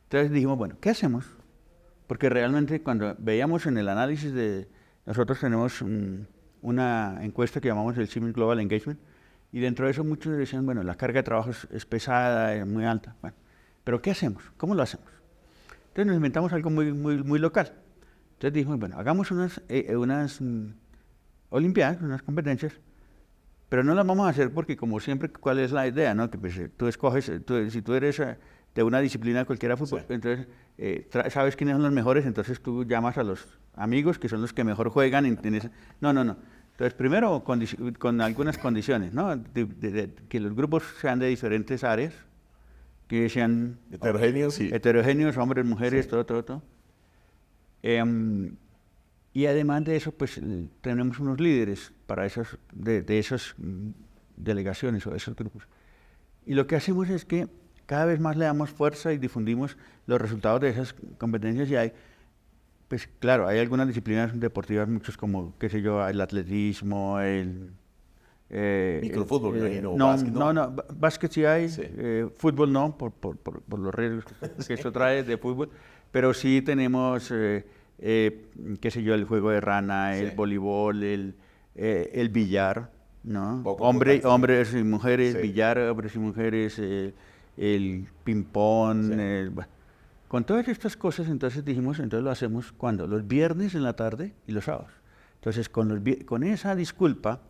Entonces dijimos, bueno, ¿qué hacemos? Porque realmente cuando veíamos en el análisis nosotros tenemos una encuesta que llamamos el Siemens Global Engagement, y dentro de eso muchos decían, bueno, la carga de trabajo es pesada, es muy alta. Bueno, pero ¿qué hacemos? ¿Cómo lo hacemos? Entonces nos inventamos algo muy local. Entonces dijimos, bueno, hagamos unas olimpiadas, unas competencias, pero no las vamos a hacer porque, como siempre, ¿cuál es la idea? ¿No? Que pues, tú escoges, si tú eres de una disciplina cualquiera fútbol, sí, entonces sabes quiénes son los mejores, entonces tú llamas a los amigos que son los que mejor juegan. No. Entonces, primero, con algunas condiciones, ¿no? Que los grupos sean de diferentes áreas, que sean heterogéneos, hombres, mujeres, sí, todo. Y además de eso, pues tenemos unos líderes para esas delegaciones o esos grupos. Y lo que hacemos es que cada vez más le damos fuerza y difundimos los resultados de esas competencias, y pues claro, hay algunas disciplinas deportivas, muchos como, qué sé yo, el atletismo, microfútbol, básquet, no, básquet sí hay, sí. Fútbol no, por los riesgos que eso trae de fútbol, pero sí tenemos, qué sé yo, el juego de rana, sí, el voleibol, el billar, ¿no? Hombres y mujeres, sí, billar, hombres y mujeres, el ping-pong, sí. Con todas estas cosas, entonces dijimos, entonces lo hacemos ¿cuándo? Los viernes en la tarde y los sábados. Entonces, con esa disculpa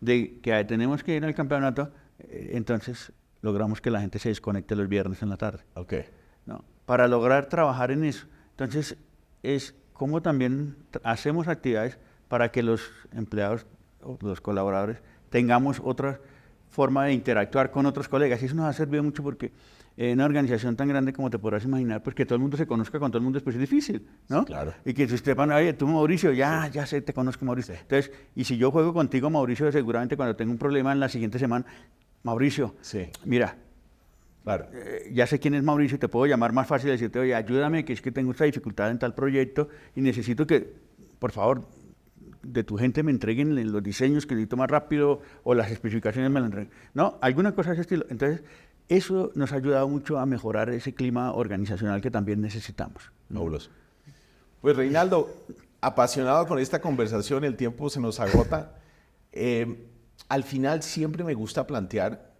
de que tenemos que ir al campeonato, entonces logramos que la gente se desconecte los viernes en la tarde. Okay. ¿No? Para lograr trabajar en eso. Entonces, es como también hacemos actividades para que los empleados o los colaboradores tengamos otra forma de interactuar con otros colegas. Y eso nos ha servido mucho porque en una organización tan grande como te podrás imaginar, pues que todo el mundo se conozca con todo el mundo después es difícil, ¿no? Sí, claro. Y que si usted van, oye, tú Mauricio, ya sé, te conozco Mauricio. Sí. Entonces, y si yo juego contigo Mauricio, seguramente cuando tengo un problema en la siguiente semana, Mauricio, Sí. mira, Claro. ya sé quién es Mauricio, te puedo llamar más fácil y decirte, oye, ayúdame, que es que tengo esta dificultad en tal proyecto y necesito que, por favor, de tu gente me entreguen los diseños que necesito más rápido o las especificaciones me las entreguen. No, alguna cosa de ese estilo. Entonces, eso nos ha ayudado mucho a mejorar ese clima organizacional que también necesitamos. Fabuloso. Pues Reinaldo, apasionado con esta conversación, el tiempo se nos agota. Al final siempre me gusta plantear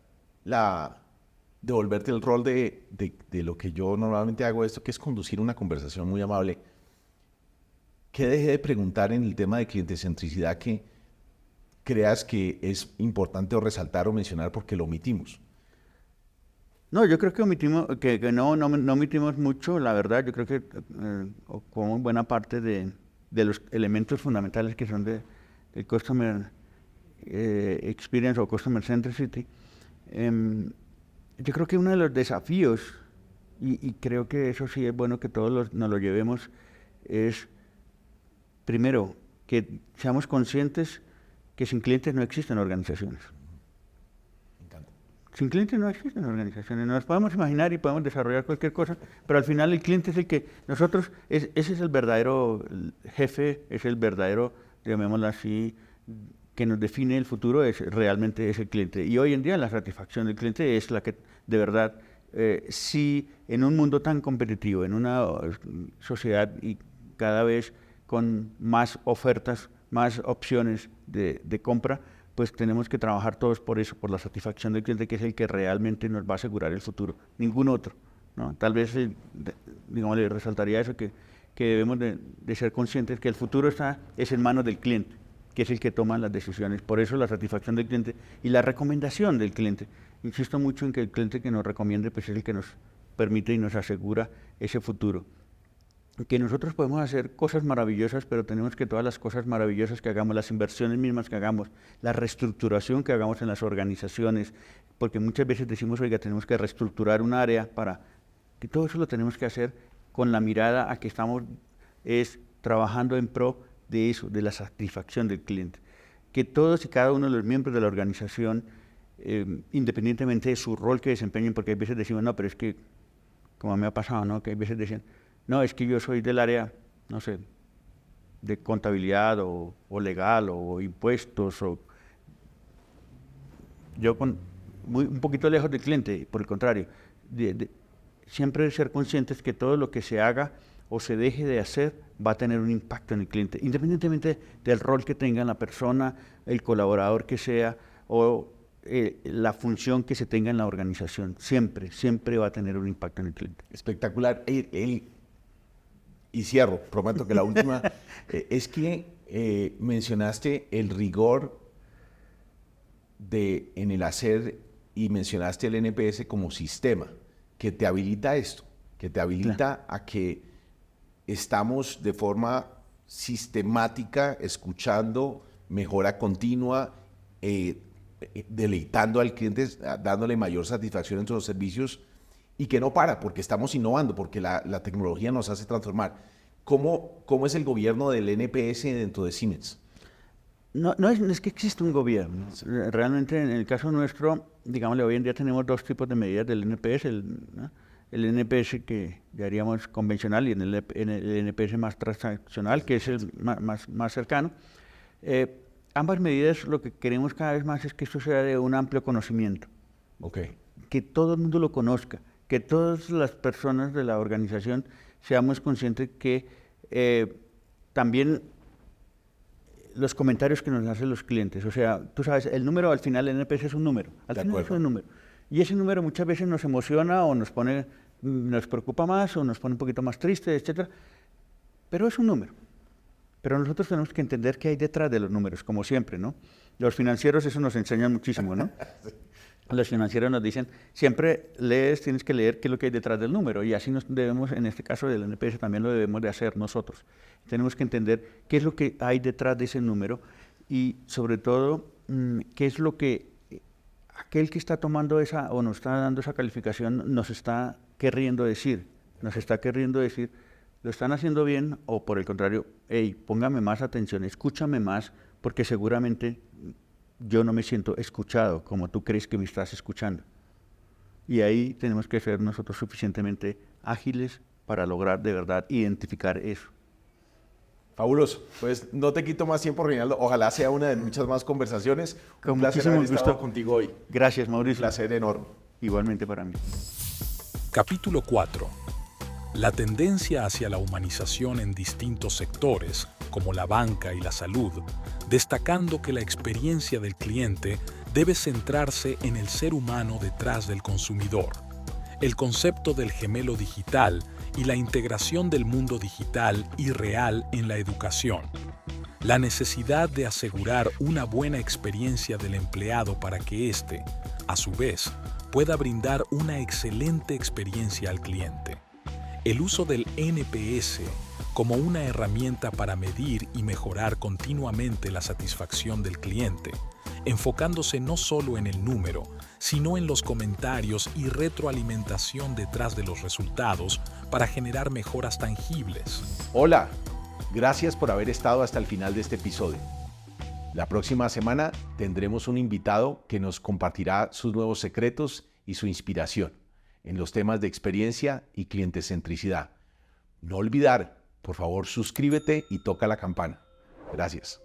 devolverte el rol de lo que yo normalmente hago esto, que es conducir una conversación muy amable. ¿Qué dejé de preguntar en el tema de clientecentricidad que creas que es importante o resaltar o mencionar porque lo omitimos? No, yo creo que no omitimos mucho, la verdad. Yo creo que como buena parte de los elementos fundamentales que son del Customer Experience o Customer Centricity, yo creo que uno de los desafíos, y creo que eso sí es bueno que todos nos lo llevemos, es, primero, que seamos conscientes que sin clientes no existen organizaciones. Me encanta. Sin clientes no existen organizaciones. Nos podemos imaginar y podemos desarrollar cualquier cosa, pero al final el cliente es el que ese es el verdadero jefe, es el verdadero, llamémoslo así, que nos define el futuro, realmente es el cliente. Y hoy en día la satisfacción del cliente es la que, de verdad, si en un mundo tan competitivo, en una sociedad y cada vez con más ofertas, más opciones de compra, pues tenemos que trabajar todos por eso, por la satisfacción del cliente, que es el que realmente nos va a asegurar el futuro, ningún otro, ¿no? Tal vez, digamos, le resaltaría eso, que debemos de ser conscientes que el futuro es en manos del cliente, que es el que toma las decisiones. Por eso la satisfacción del cliente y la recomendación del cliente. Insisto mucho en que el cliente que nos recomiende pues es el que nos permite y nos asegura ese futuro. Que nosotros podemos hacer cosas maravillosas, pero tenemos que todas las cosas maravillosas que hagamos, las inversiones mismas que hagamos, la reestructuración que hagamos en las organizaciones, porque muchas veces decimos, oiga, tenemos que reestructurar un área para que todo eso lo tenemos que hacer con la mirada a que estamos trabajando en pro de eso, de la satisfacción del cliente. Que todos y cada uno de los miembros de la organización, independientemente de su rol que desempeñen, porque hay veces decimos, no, pero es que, como me ha pasado, ¿no? Que hay veces decían, no, es que yo soy del área, no sé, de contabilidad o legal o impuestos, o yo un poquito lejos del cliente, por el contrario, siempre ser conscientes que todo lo que se haga o se deje de hacer va a tener un impacto en el cliente, independientemente del rol que tenga la persona, el colaborador que sea o la función que se tenga en la organización. Siempre va a tener un impacto en el cliente. Espectacular. Y cierro, prometo que la última, es que mencionaste el rigor en el hacer y mencionaste el NPS como sistema, que te habilita esto, que te habilita a que estamos de forma sistemática escuchando, mejora continua, deleitando al cliente, dándole mayor satisfacción en los servicios, y que no para, porque estamos innovando, porque la tecnología nos hace transformar. ¿Cómo es el gobierno del NPS dentro de Siemens? No es que existe un gobierno. Realmente, en el caso nuestro, digámosle, hoy en día tenemos dos tipos de medidas del NPS. El NPS que llamaríamos convencional y el NPS más transaccional, que es el más cercano. Ambas medidas, lo que queremos cada vez más es que esto sea de un amplio conocimiento. Okay. Que todo el mundo lo conozca, que todas las personas de la organización seamos conscientes que también los comentarios que nos hacen los clientes, o sea, tú sabes, el número al final, el NPS es un número, al final es un número. Y ese número muchas veces nos emociona o nos preocupa más o nos pone un poquito más triste, etcétera, pero es un número. Pero nosotros tenemos que entender qué hay detrás de los números, como siempre, ¿no? Los financieros eso nos enseñan muchísimo, ¿no? los financieros nos dicen, siempre tienes que leer qué es lo que hay detrás del número, y así nos debemos, en este caso del NPS, también lo debemos de hacer nosotros. Tenemos que entender qué es lo que hay detrás de ese número y sobre todo qué es lo que aquel que está tomando esa o nos está dando esa calificación nos está queriendo decir. Nos está queriendo decir, lo están haciendo bien o por el contrario, hey, póngame más atención, escúchame más, porque seguramente yo no me siento escuchado como tú crees que me estás escuchando. Y ahí tenemos que ser nosotros suficientemente ágiles para lograr de verdad identificar eso. Fabuloso. Pues no te quito más tiempo, Reinaldo. Ojalá sea una de muchas más conversaciones. Con Un placer muchísimo haber estado gusto contigo hoy. Gracias, Un Mauricio. placer enorme. Igualmente para mí. Capítulo 4. La tendencia hacia la humanización en distintos sectores, como la banca y la salud, destacando que la experiencia del cliente debe centrarse en el ser humano detrás del consumidor. El concepto del gemelo digital y la integración del mundo digital y real en la educación. La necesidad de asegurar una buena experiencia del empleado para que éste, a su vez, pueda brindar una excelente experiencia al cliente. El uso del NPS como una herramienta para medir y mejorar continuamente la satisfacción del cliente, enfocándose no solo en el número, sino en los comentarios y retroalimentación detrás de los resultados para generar mejoras tangibles. Hola, gracias por haber estado hasta el final de este episodio. La próxima semana tendremos un invitado que nos compartirá sus nuevos secretos y su inspiración en los temas de experiencia y clientecentricidad. No olvidar, por favor, suscríbete y toca la campana. Gracias.